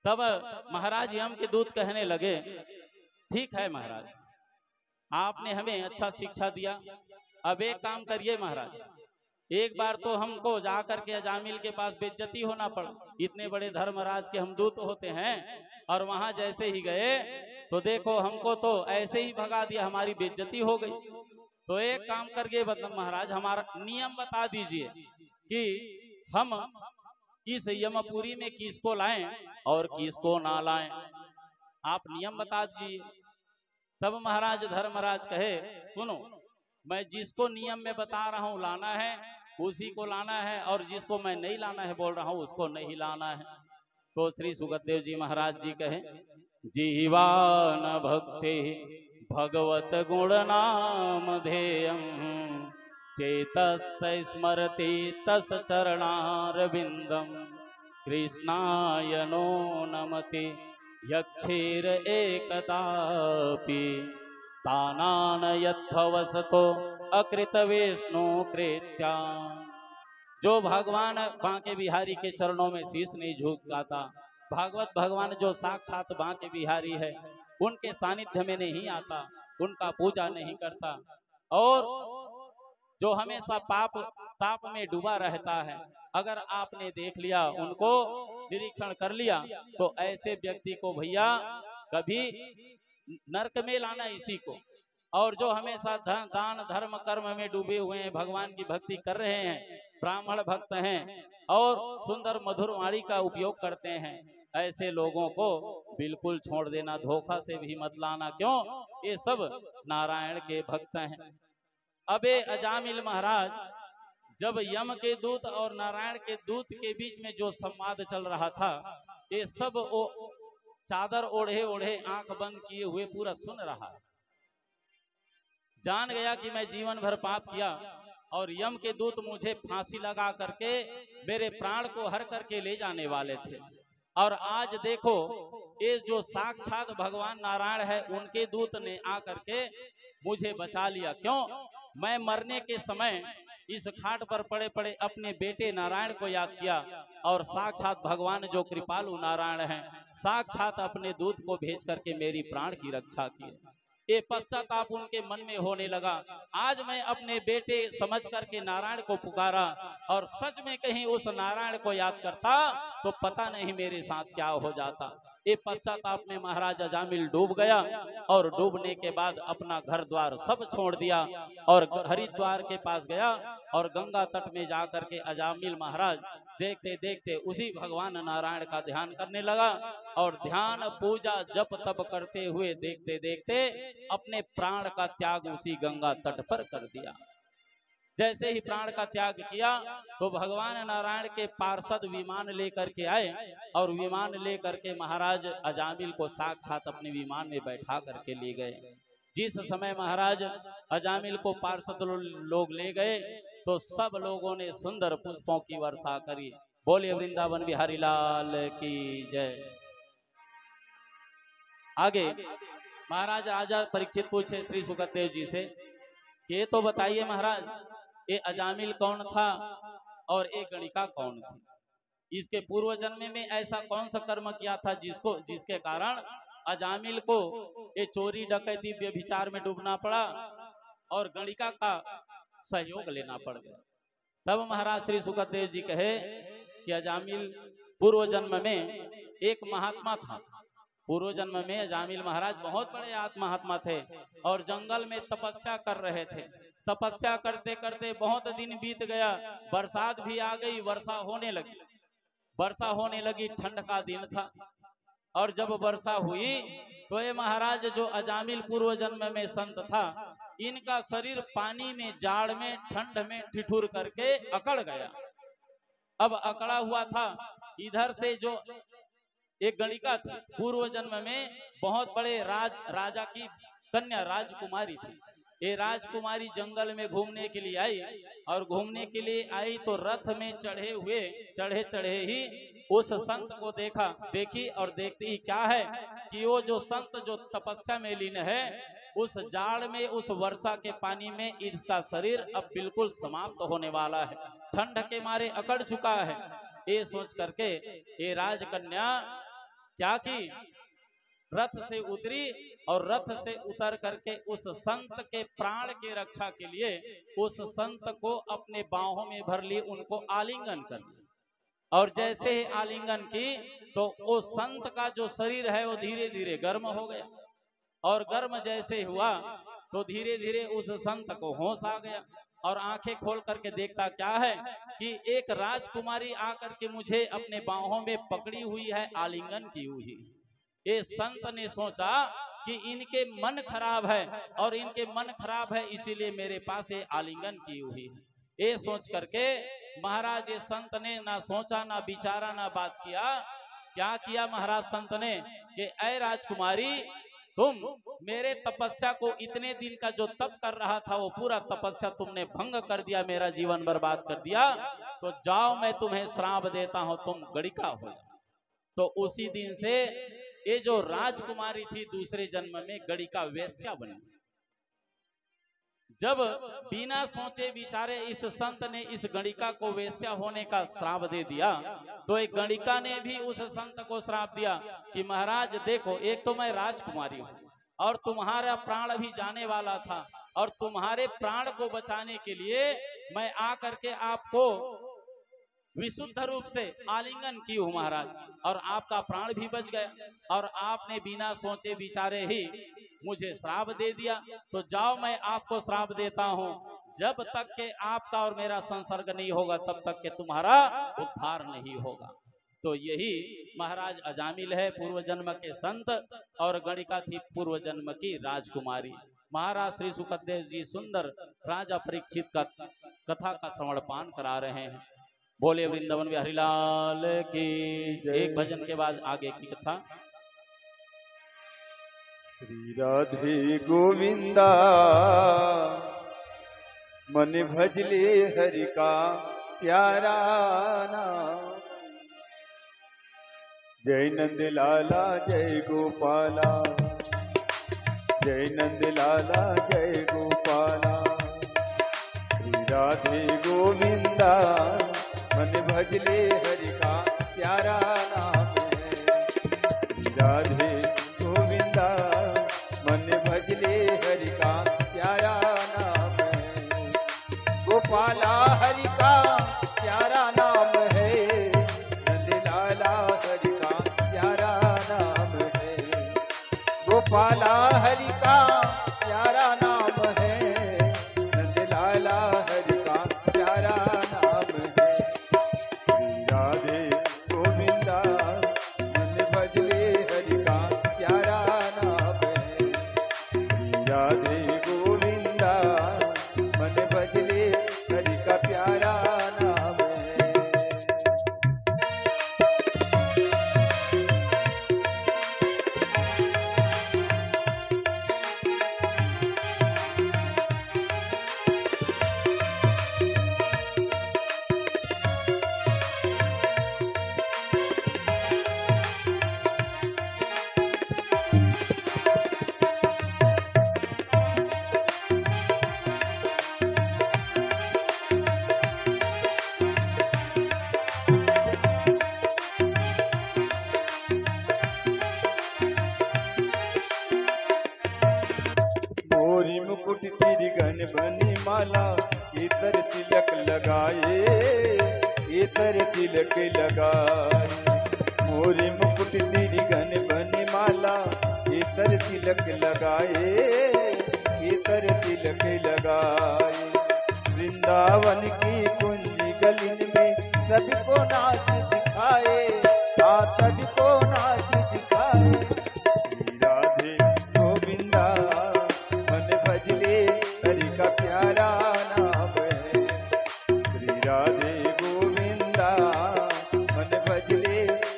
तब महाराज यम के दूत कहने लगे, ठीक है महाराज, आपने हमें अच्छा शिक्षा दिया, अब एक काम करिए महाराज, एक बार तो हमको जाकर के अजामिल के पास बेइज्जती होना पड़ा, इतने बड़े धर्मराज के हम दूत होते हैं, और वहां जैसे ही गए तो देखो हमको तो ऐसे ही भगा दिया, हमारी बेइज्जती हो गई। तो एक काम करिए महाराज, हमारा नियम बता दीजिए कि हम इस यमपुरी में किसको लाएं और किसको ना लाएं, आप नियम बता दीजिए। तब महाराज धर्मराज कहे, सुनो, मैं जिसको नियम में बता रहा हूँ लाना है उसी को लाना है, और जिसको मैं नहीं लाना है बोल रहा हूँ उसको नहीं लाना है। तो श्री सुखदेव जी महाराज जी कहे, जीवा न भक्ति भगवत गुण नाम ध्येयम चेतस्य स्मरति तस चरणारविंदम कृष्णाय नो नमति यक्षीर एकदापि तानान यथवसतो अकृत विष्णु कृत्या। जो भगवान बांके बिहारी के चरणों में शीश नहीं झुकाता, भागवत भगवान जो साक्षात बांके बिहारी है उनके सानिध्य में नहीं आता, उनका पूजा नहीं करता, और जो हमेशा पाप ताप में डूबा रहता है, अगर आपने देख लिया, उनको निरीक्षण कर लिया, तो ऐसे व्यक्ति को भैया कभी नरक में लाना इसी को। और जो हमेशा दान धर्म कर्म में डूबे हुए हैं, भगवान की भक्ति कर रहे हैं, ब्राह्मण भक्त हैं और सुंदर मधुर वाणी का उपयोग करते हैं, ऐसे लोगों को बिल्कुल छोड़ देना, धोखा से भी मत लाना। क्यों? ये सब नारायण के भक्त हैं। अबे अजामिल महाराज, जब यम के दूत और नारायण के दूत के बीच में जो संवाद चल रहा था, ये सब वो चादर ओढ़े ओढ़े आंख बंद किए हुए पूरा सुन रहा है। जान गया कि मैं जीवन भर पाप किया और यम के दूत मुझे फांसी लगा करके मेरे प्राण को हर करके ले जाने वाले थे, और आज देखो ये जो साक्षात भगवान नारायण है उनके दूत ने आकर के मुझे बचा लिया। क्यों? मैं मरने के समय इस खाट पर पड़े पड़े अपने बेटे नारायण को याद किया, और साक्षात भगवान जो कृपालु नारायण हैं, साक्षात अपने दूत को भेज करके मेरी प्राण की रक्षा की। ये पश्चाताप उनके मन में होने लगा। आज मैं अपने बेटे समझ करके नारायण को पुकारा, और सच में कहीं उस नारायण को याद करता तो पता नहीं मेरे साथ क्या हो जाता। ये पश्चाताप में महाराज अजामिल डूब गया, और डूबने के बाद अपना घर द्वार सब छोड़ दिया और हरिद्वार के पास गया, और गंगा तट में जाकर के अजामिल महाराज देखते देखते उसी भगवान नारायण का ध्यान करने लगा, और ध्यान पूजा जप तप करते हुए देखते देखते अपने प्राण का त्याग उसी गंगा तट पर कर दिया। जैसे ही प्राण का त्याग किया तो भगवान नारायण के पार्षद विमान लेकर के आए, और विमान लेकर के महाराज अजामिल को साक्षात अपने विमान में बैठा करके ले गए। जिस समय महाराज अजामिल को पार्षद लोग ले गए तो सब लोगों ने सुंदर पुष्पों की वर्षा करी। बोले वृंदावन बिहारी लाल की जय। आगे महाराज राजा परीक्षित पूछे श्री सुखदेव जी से, ये तो बताइए महाराज, ये अजामिल कौन था और ये गणिका कौन थी? इसके पूर्व जन्म में ऐसा कौन सा कर्म किया था जिसके कारण अजामिल को ये चोरी डकैती व्यभिचार में डूबना पड़ा और गणिका का सहयोग लेना पड़ गया? तब महाराज श्री सुखदेव जी कहे कि अजामिल पूर्व जन्म में एक महात्मा था। पूर्व जन्म में अजामिल महाराज बहुत बड़े महात्मा थे और जंगल में तपस्या कर रहे थे। तपस्या करते करते बहुत दिन बीत गया, बरसात भी आ गई, वर्षा होने लगी। वर्षा होने लगी, ठंड का दिन था, और जब वर्षा हुई तो ये महाराज जो अजामिल पूर्व जन्म में संत था, इनका शरीर पानी में, जाड़ में, ठंड में ठिठुर करके अकड़ गया। अब अकड़ा हुआ था, इधर से जो एक गणिका थी, पूर्व जन्म में बहुत बड़े राजा की कन्या राजकुमारी थी। ये राजकुमारी जंगल में घूमने के लिए आई, और घूमने के लिए आई तो रथ में चढ़े चढ़े ही उस संत को देखी, और देखते ही क्या है कि वो जो संत जो तपस्या में लीन है, उस जाड़ में, उस वर्षा के पानी में इसका शरीर अब बिल्कुल समाप्त होने वाला है, ठंड के मारे अकड़ चुका है। ये सोच करके ये राजकन्या क्या की, रथ से उतरी, और रथ से उतर करके उस संत के प्राण की रक्षा के लिए उस संत को अपने बाहों में भर ली, उनको आलिंगन कर लिया। और जैसे ही आलिंगन की तो वो संत का जो शरीर है वो धीरे धीरे गर्म हो गया, और गर्म जैसे हुआ तो धीरे धीरे उस संत को होश आ गया, और आंखें खोल करके देखता क्या है कि एक राजकुमारी आकर के मुझे अपने बाहों में पकड़ी हुई है, आलिंगन की हुई। ये संत ने सोचा कि इनके मन खराब है और इनके मन खराब है इसीलिए मेरे पास ये आलिंगन की हुई है। ये सोच करके महाराज ये संत ने ना सोचा ना विचारा ना बात किया। क्या किया महाराज संत ने कि ऐ राजकुमारी, तुम मेरे तपस्या को इतने दिन का जो तप कर रहा था वो पूरा तपस्या तुमने भंग कर दिया, मेरा जीवन बर्बाद कर दिया, तो जाओ मैं तुम्हें श्राप देता हूं, तुम गणिका हो जाओ। तो उसी दिन से ये जो राजकुमारी थी दूसरे जन्म में गणिका वेश्या बनी। जब बिना सोचे विचारे इस संत ने इस गणिका को वेश्या होने का श्राप दे दिया, तो एक गणिका ने भी उस संत को श्राप दिया कि महाराज देखो, एक तो मैं राजकुमारी हूं और तुम्हारा प्राण भी जाने वाला था, और तुम्हारे प्राण को बचाने के लिए मैं आकर के आपको विशुद्ध रूप से आलिंगन की हूं महाराज, और आपका प्राण भी बच गया, और आपने बिना सोचे विचारे ही मुझे श्राप दे दिया। तो जाओ मैं आपको श्राप देता हूं, जब तक के आपका और मेरा संसर्ग नहीं होगा तब तक के तुम्हारा उद्धार नहीं होगा। तो यही महाराज अजामिल है पूर्व जन्म के संत, और गणिका थी पूर्व जन्म की राजकुमारी। महाराज श्री सुखदेव जी सुंदर राजा परीक्षित का कथा का श्रवण पान करा रहे हैं। बोले वृंदावन बिहारी लाल की। एक भजन के बाद आगे की कथा। श्री राधे गोविंदा मन भजले हरि का प्यारा नाम। जय नंद लाला जय गोपाला, जय नंद लाला जय गोपाला। श्री राधे गोविंदा मन भजले हरि का प्यारा नाम है। श्री राधे गोविंदा मन भजले हरि का प्यारा नाम है। गोपाला हरि का प्यारा नाम है, नंदलाला हरि का प्यारा नाम है। गोपाला हरि का प्यारा नाम है, नंदलाला हरि का प्यारा नाम है। श्री राधे गोविंदा मन भजले हरि का प्यारा नाम है। श्री राधे गोविंदा मन भजले हरि का प्यारा नाम है। मोरी मुकुट तेरी गन बनी माला, इतर तिलक लगाए, इतर तिलक लगाए। मोरी मुकुट तेरी गन बनी माला, इतर तिलक लगाए, इतर तिलक लगाए। वृंदावन की कुंजी गलिन में सबको नाच दिखाए, हाँ सबको नाच दिखाए। श्री राधे गोविंदा मन भजले हरि का प्यारा नाम है। श्री राधे गोविंदा मन भजले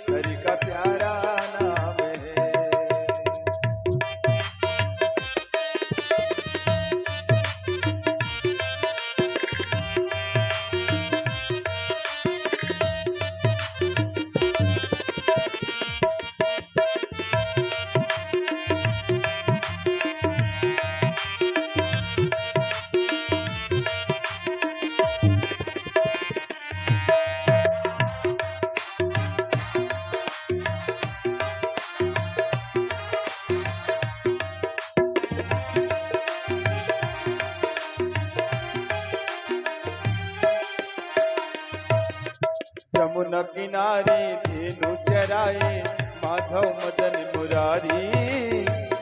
हरि का प्यारा नाम है। यमुना किनारे धेनु चराए, माधव मदन मुरारी,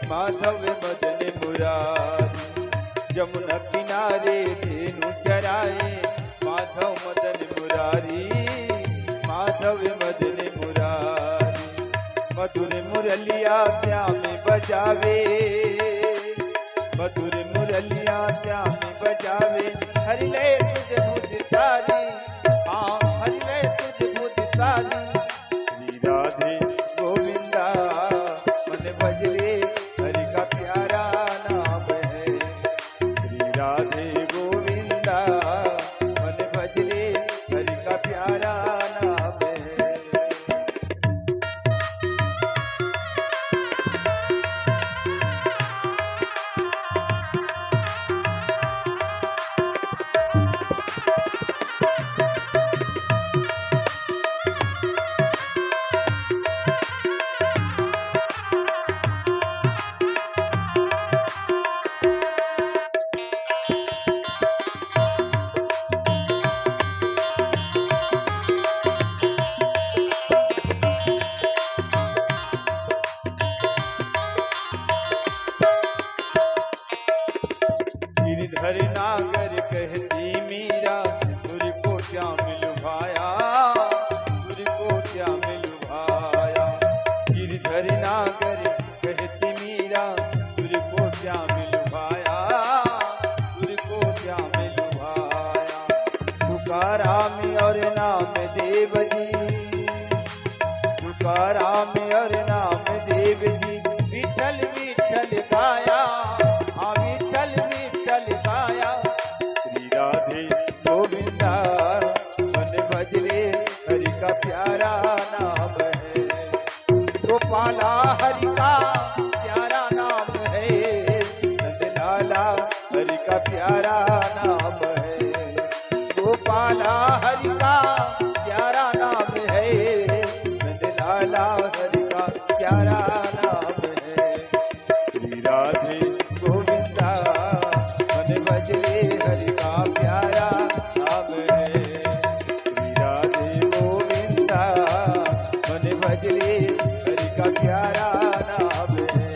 माधव मदन मुरारी। यमुना किनारे धेनु चराए, माधव मदन मुरारी, माधव मदन मुरारी। मधुर मुरलिया श्याम बजावे, मधुर मुरलिया श्याम बजावे। हरि ले तुझ बुझ तारी, हाँ हरि ले तुझ बुझ तारी। श्री राधे गोविंदा मन भजरे हरि का प्यारा नाम है। श्री राधे गोविंदा मन भजरे हरि का प्यारा नाम है। गिरधर नागर कहती मीरा, तुझको क्या मिलुभाया, तुझको क्या मिलुभाया। गिरधर नागर कहती मीरा, तुझको क्या मिलुभाया, तुझको क्या मिलुभाया। पुकारा में और नाम देव जी, पुकारा में और नाम देव जी। विठल विठल गाया, हाँ विठल विठल गाया। श्री राधे गोविंदा मन भजरे हरि का प्यारा नाम है। गोपाला हरि का प्यारा नाम है, नंदलाला हरि का प्यारा नाम है। गोपाला हरि का प्यारा नाम है, नंदलाला हरि का प्यारा नाम है। श्री राधे गोविंदा मन भजरे हरि का प्यारा नाम है। श्री राधे गोविंदा मन भजरे हरि का प्यारा नाम है।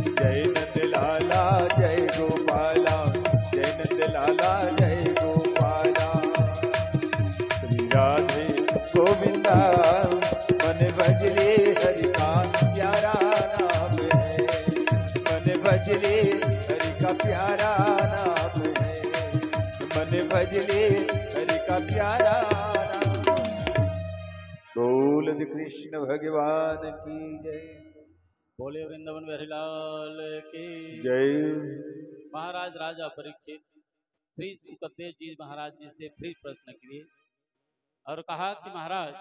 जय नंदलाला जय गोपाला, जय नंदलाला जय गोपाला। श्री राधे गोविंदा मन भजरे हरि का प्यारा नाम है। मन भजरे हरि का प्यारा नाम है, मन भजरे हरि का प्यारा नाम। बोल कृष्ण भगवान की जय। बोले वृंदावन बिहारी लाल की जय। महाराज राजा परीक्षित श्री सुखदेव जी महाराज जी से फिर प्रश्न किए और कहा कि महाराज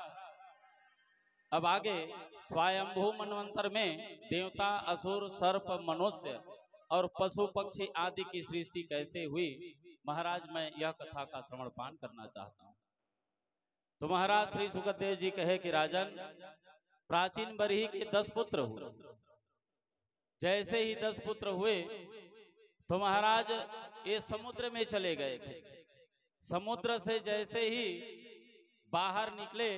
अब आगे स्वयंभू मनवंतर में देवता असुर सर्प मनुष्य और पशु पक्षी आदि की सृष्टि कैसे हुई, महाराज मैं यह कथा का श्रवण पान करना चाहता हूँ। तो महाराज श्री सुखदेव जी कहे कि राजन, प्राचीन बरही के 10 पुत्र हुए। जैसे ही 10 पुत्र हुए तो महाराज ये समुद्र में चले गए थे। समुद्र से जैसे ही बाहर निकले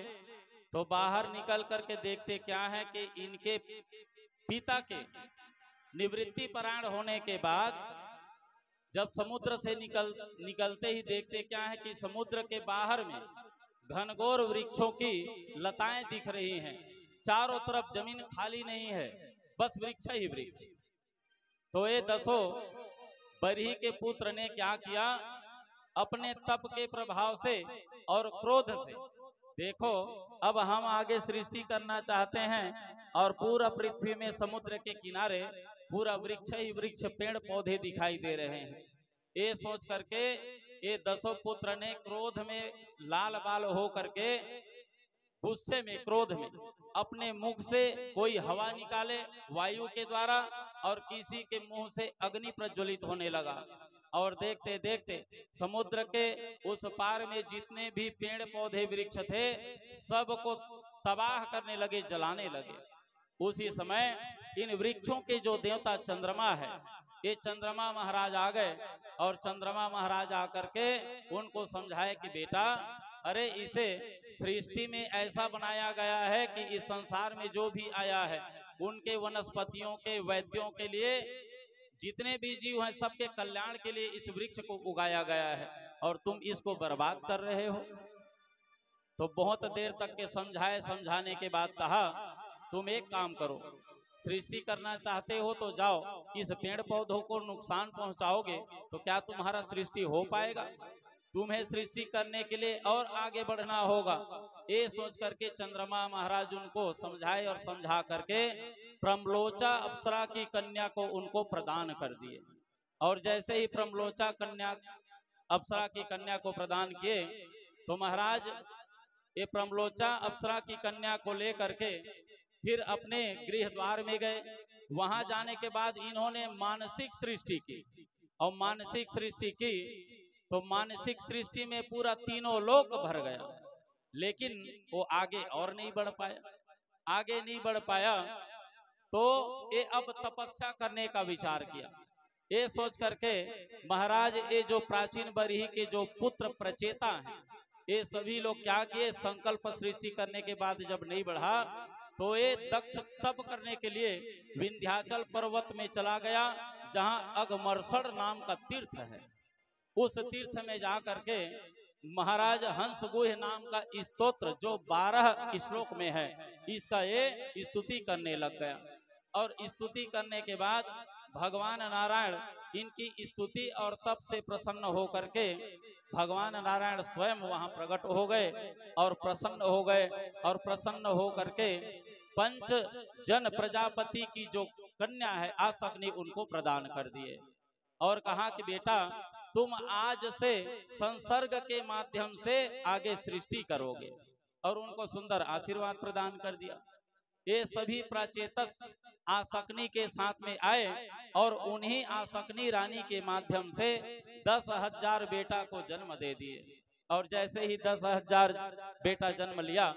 तो बाहर निकल करके देखते क्या है कि इनके पिता के निवृत्ति परायण होने के बाद जब समुद्र से निकलते ही देखते क्या है कि समुद्र के बाहर में घनघोर वृक्षों की लताएं दिख रही हैं। चारों तरफ जमीन खाली नहीं है, बस वृक्ष ही वृक्ष। तो ये 10 बरही के पुत्र ने क्या किया, अपने तप के प्रभाव से और क्रोध से, देखो अब हम आगे सृष्टि करना चाहते हैं और पूरा पृथ्वी में समुद्र के किनारे पूरा वृक्ष ही वृक्ष, पेड़ पौधे दिखाई दे रहे हैं। ये सोच करके ये 10 पुत्र ने क्रोध में लाल बाल हो करके, गुस्से में, क्रोध में अपने मुख से कोई हवा निकाले वायु के द्वारा और किसी के मुंह से अग्नि प्रज्वलित होने लगा। और देखते देखते समुद्र के उस पार में जितने भी पेड़ पौधे वृक्ष थे सबको तबाह करने लगे, जलाने लगे। उसी समय इन वृक्षों के जो देवता चंद्रमा है, ये चंद्रमा महाराज आ गए और चंद्रमा महाराज आकर के उनको समझाए कि बेटा, अरे इसे सृष्टि में ऐसा बनाया गया है कि इस संसार में जो भी आया है उनके वनस्पतियों के, वैद्यों के लिए, जितने भी जीव हैं सबके कल्याण के लिए इस वृक्ष को उगाया गया है और तुम इसको बर्बाद कर रहे हो। तो बहुत देर तक के समझाए, समझाने के बाद कहा तुम एक काम करो, सृष्टि करना चाहते हो तो जाओ, इस पेड़ पौधों को नुकसान पहुंचाओगे तो क्या तुम्हारा सृष्टि हो पाएगा? तुम्हें सृष्टि करने के लिए और आगे बढ़ना होगा। ये सोच करके चंद्रमा महाराज उनको समझाए और समझा करके प्रमलोचा अप्सरा की कन्या को उनको प्रदान कर दिए। और जैसे ही प्रमलोचा कन्या अप्सरा की कन्या को प्रदान किए तो महाराज ये प्रमलोचा अप्सरा की कन्या को लेकर के फिर अपने गृह द्वार में गए। वहां जाने के बाद इन्होंने मानसिक सृष्टि की, और मानसिक सृष्टि की तो मानसिक सृष्टि में पूरा तीनों लोक भर गया, लेकिन वो आगे और नहीं बढ़ पाया। आगे नहीं बढ़ पाया तो ये अब तपस्या करने का विचार किया। ये सोच करके महाराज ये जो प्राचीन बरही के जो पुत्र प्रचेता हैं, ये सभी लोग क्या किए, संकल्प सृष्टि करने के बाद जब नहीं बढ़ा तो ये दक्ष तप करने के लिए विंध्याचल पर्वत में चला गया, जहां अघमर्षण नाम का तीर्थ है। उस तीर्थ में जा करके महाराज हंसगुह नाम का स्तोत्र जो 12 श्लोक में है, इसका ये स्तुति करने लग गया। और स्तुति करने के बाद भगवान नारायण इनकी स्तुति और तप से प्रसन्न हो करके भगवान नारायण स्वयं वहां प्रकट हो गए और प्रसन्न हो गए, और प्रसन्न हो करके पंच जन प्रजापति की जो कन्या है आसक्नी उनको प्रदान कर दिए, और कहा कि बेटा तुम आज से संसर्ग के माध्यम से आगे सृष्टि करोगे, और उनको सुंदर आशीर्वाद प्रदान कर दिया। ये सभी प्राचेतस आसक्नी के साथ में आए और उन्हीं आसक्नी रानी के माध्यम से 10,000 बेटा को जन्म दे दिए। और जैसे ही 10,000 बेटा जन्म लिया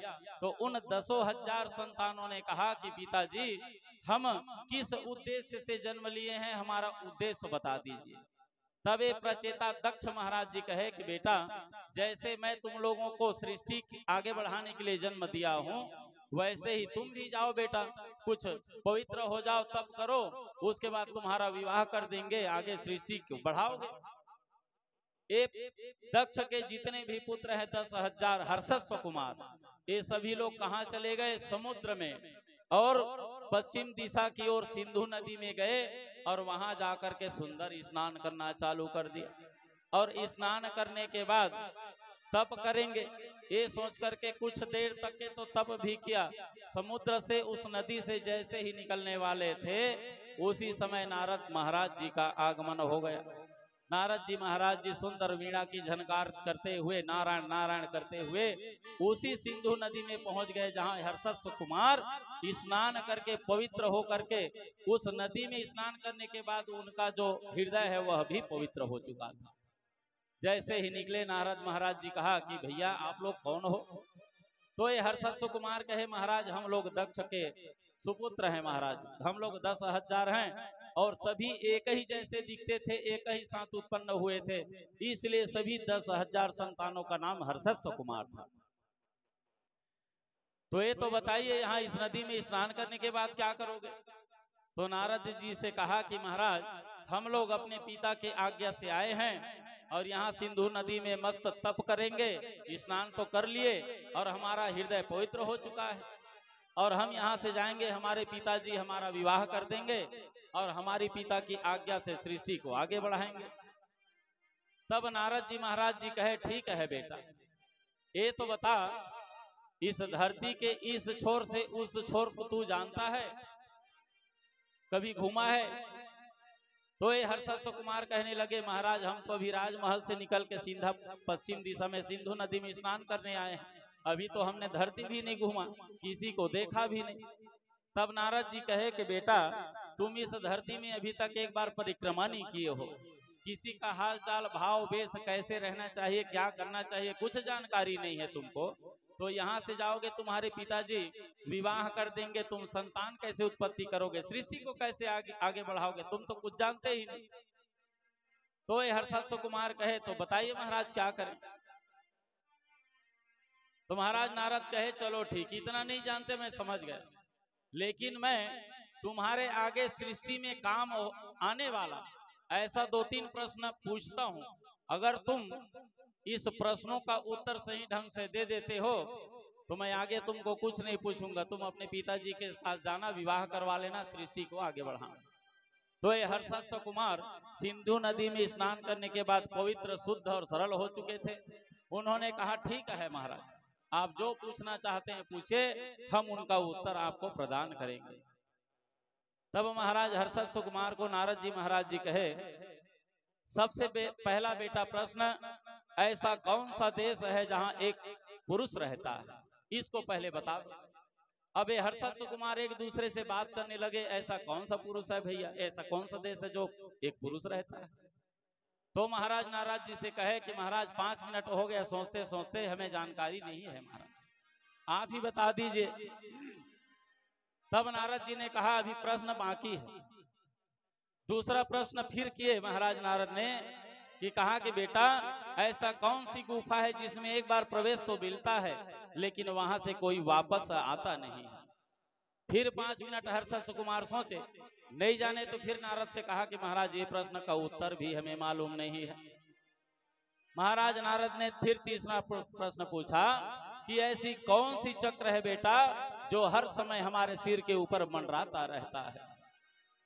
तो उन 10,000 संतानों ने कहा कि पिताजी हम किस उद्देश्य से जन्म लिए हैं, हमारा उद्देश्य बता दीजिए। तब ये प्रचेता दक्ष महाराज जी कहे कि बेटा जैसे मैं तुम लोगों को सृष्टि आगे बढ़ाने के लिए जन्म दिया हूँ, वैसे ही तुम भी जाओ बेटा, कुछ पवित्र हो जाओ, तब करो, उसके बाद तुम्हारा विवाह कर देंगे, आगे सृष्टि को बढ़ाओगे। एक दक्ष के जितने भी पुत्र हैं 10,000 हर्षस्व कुमार, ये सभी लोग कहाँ चले गए, समुद्र में, और पश्चिम दिशा की ओर सिंधु नदी में गए और वहां जाकर के सुंदर स्नान करना चालू कर दिया। और स्नान करने के बाद तप करेंगे ये सोच करके कुछ देर तक के तो तप भी किया। समुद्र से उस नदी से जैसे ही निकलने वाले थे उसी समय नारद महाराज जी का आगमन हो गया। नारद जी महाराज जी सुंदर वीणा की झनकार करते हुए नारायण नारायण करते हुए उसी सिंधु नदी में पहुंच गए, जहां हर्षस्व कुमार स्नान करके पवित्र हो करके, उस नदी में स्नान करने के बाद उनका जो हृदय है वह भी पवित्र हो चुका था। जैसे ही निकले नारद महाराज जी कहा कि भैया आप लोग कौन हो? तो ये हर्षस्व कुमार कहे महाराज हम लोग दक्ष के सुपुत्र हैं महाराज, हम लोग 10,000 हैं और सभी एक ही जैसे दिखते थे, एक ही साथ उत्पन्न हुए थे, इसलिए सभी 10,000 संतानों का नाम हर्षस्व कुमार था। तो ये तो बताइए यहाँ इस नदी में स्नान करने के बाद क्या करोगे? तो नारद जी से कहा कि महाराज हम लोग अपने पिता के आज्ञा से आए हैं और यहाँ सिंधु नदी में मस्त तप करेंगे, स्नान तो कर लिए और हमारा हृदय पवित्र हो चुका है, और हम यहाँ से जाएंगे, हमारे पिताजी हमारा विवाह कर देंगे और हमारी पिता की आज्ञा से सृष्टि को आगे बढ़ाएंगे। तब नारद जी महाराज जी कहे ठीक है बेटा, ये तो बता इस धरती के इस छोर से उस छोर को तू जानता है, कभी घूमा है? तो ये हर्षस्व कुमार कहने लगे महाराज हम तो अभी राजमहल से निकल के सीधा पश्चिम दिशा में सिंधु नदी में स्नान करने आए हैं, अभी तो हमने धरती भी नहीं घूमा, किसी को देखा भी नहीं। तब नारद जी कहे कि बेटा तुम इस धरती में अभी तक एक बार परिक्रमा नहीं किए हो, किसी का हाल चाल भाव वेश कैसे रहना चाहिए, क्या करना चाहिए, कुछ जानकारी नहीं है तुमको, तो यहाँ से जाओगे तुम्हारे पिताजी विवाह कर देंगे, तुम संतान कैसे उत्पत्ति करोगे, सृष्टि को कैसे आगे बढ़ाओगे, तुम तो कुछ जानते ही नहीं। तो ये हर्षस्व कुमार कहे तो बताइए महाराज क्या करें? तो महाराज नारद कहे चलो ठीक, इतना नहीं जानते मैं समझ गया, लेकिन मैं तुम्हारे आगे सृष्टि में काम आने वाला ऐसा 2-3 प्रश्न पूछता हूं, अगर तुम इस प्रश्नों का उत्तर सही ढंग से दे देते हो तो मैं आगे तुमको कुछ नहीं पूछूंगा, तुम अपने पिताजी के पास जाना, विवाह करवा लेना, सृष्टि को आगे बढ़ाना। तो ये हर्षस्व कुमार सिंधु नदी में स्नान करने के बाद पवित्र, शुद्ध और सरल हो चुके थे। उन्होंने कहा ठीक है महाराज, आप जो पूछना चाहते हैं पूछिए, हम उनका उत्तर आपको प्रदान करेंगे। तब महाराज हर्षस्व कुमार को नारद जी महाराज जी कहे, सबसे पहला बेटा प्रश्न, ऐसा कौन सा देश है जहां एक पुरुष रहता है, इसको पहले बता दो। अब ये हर्षस्व कुमार एक दूसरे से बात करने लगे, ऐसा कौन सा पुरुष है भैया, ऐसा कौन सा देश है जो एक पुरुष रहता है। तो महाराज नारद जी से कहे कि महाराज 5 मिनट हो गया सोचते सोचते, हमें जानकारी नहीं है महाराज, आप ही बता दीजिए। तब नारद जी ने कहा अभी प्रश्न बाकी है। दूसरा प्रश्न फिर किए महाराज नारद ने कि कहा कि बेटा ऐसा कौन सी गुफा है जिसमें एक बार प्रवेश तो मिलता है लेकिन वहां से कोई वापस आता नहीं है। फिर 5 मिनट हर्षस्व कुमार सोचे, नहीं जाने तो फिर नारद से कहा कि महाराज ये प्रश्न का उत्तर भी हमें मालूम नहीं है। महाराज नारद ने फिर तीसरा प्रश्न पूछा कि ऐसी कौन सी चक्र है बेटा जो हर समय हमारे सिर के ऊपर मंडराता रहता है।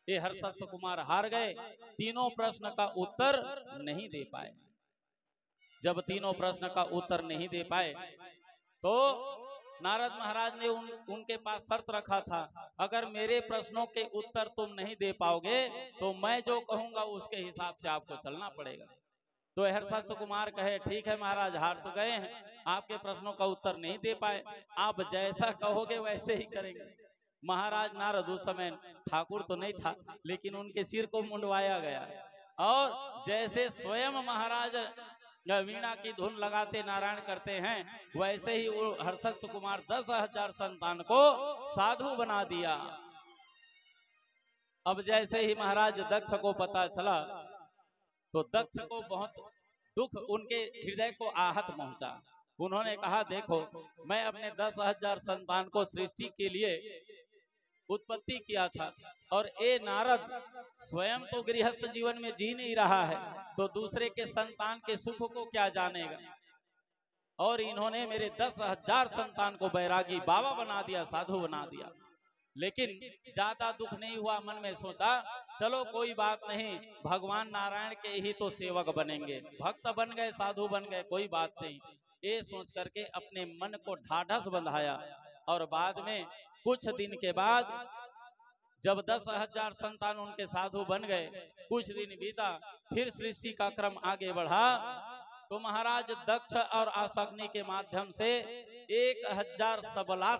ये हर्षस्व कुमार हार गए, तीनों प्रश्न का उत्तर नहीं दे पाए। जब तीनों प्रश्न का उत्तर नहीं दे पाए तो नारद महाराज ने उनके पास शर्त रखा था, अगर मेरे प्रश्नों के उत्तर तुम नहीं दे पाओगे तो मैं जो कहूंगा उसके हिसाब से आपको चलना पड़ेगा। तो हर्षस्व कुमार कहे ठीक है महाराज, हार तो गए हैं, आपके प्रश्नों का उत्तर नहीं दे पाए, आप जैसा कहोगे वैसे ही करेंगे। महाराज नारद उस समय ठाकुर तो नहीं था लेकिन उनके सिर को मुंडवाया गया और जैसे स्वयं महाराज वीणा की धुन लगाते नारायण करते हैं वैसे ही वो हर्षस्व कुमार 10,000 संतान को साधु बना दिया। अब जैसे ही महाराज दक्ष को पता चला तो दक्ष को बहुत दुख, उनके हृदय को आहत पहुंचा। उन्होंने कहा देखो, मैं अपने 10,000 संतान को सृष्टि के लिए उत्पत्ति किया था और ए नारद स्वयं तो गृहस्थ जीवन में जी नहीं रहा है तो दूसरे के संतान के सुख को क्या जानेगा। और इन्होंने मेरे 10,000 संतान को बैरागी बाबा बना दिया, साधु बना दिया। लेकिन ज्यादा दुख नहीं हुआ, मन में सोचा चलो कोई बात नहीं, भगवान नारायण के ही तो सेवक बनेंगे, भक्त बन गए, साधु बन गए, कोई बात नहीं। ये सोच करके अपने मन को ढाढ़स बंधाया और बाद में कुछ दिन के बाद जब 10,000 संतान उनके साधु बन गए, कुछ दिन बीता, फिर सृष्टि का क्रम आगे बढ़ा तो महाराज दक्ष और आसग्नि के माध्यम से 1,000 सबला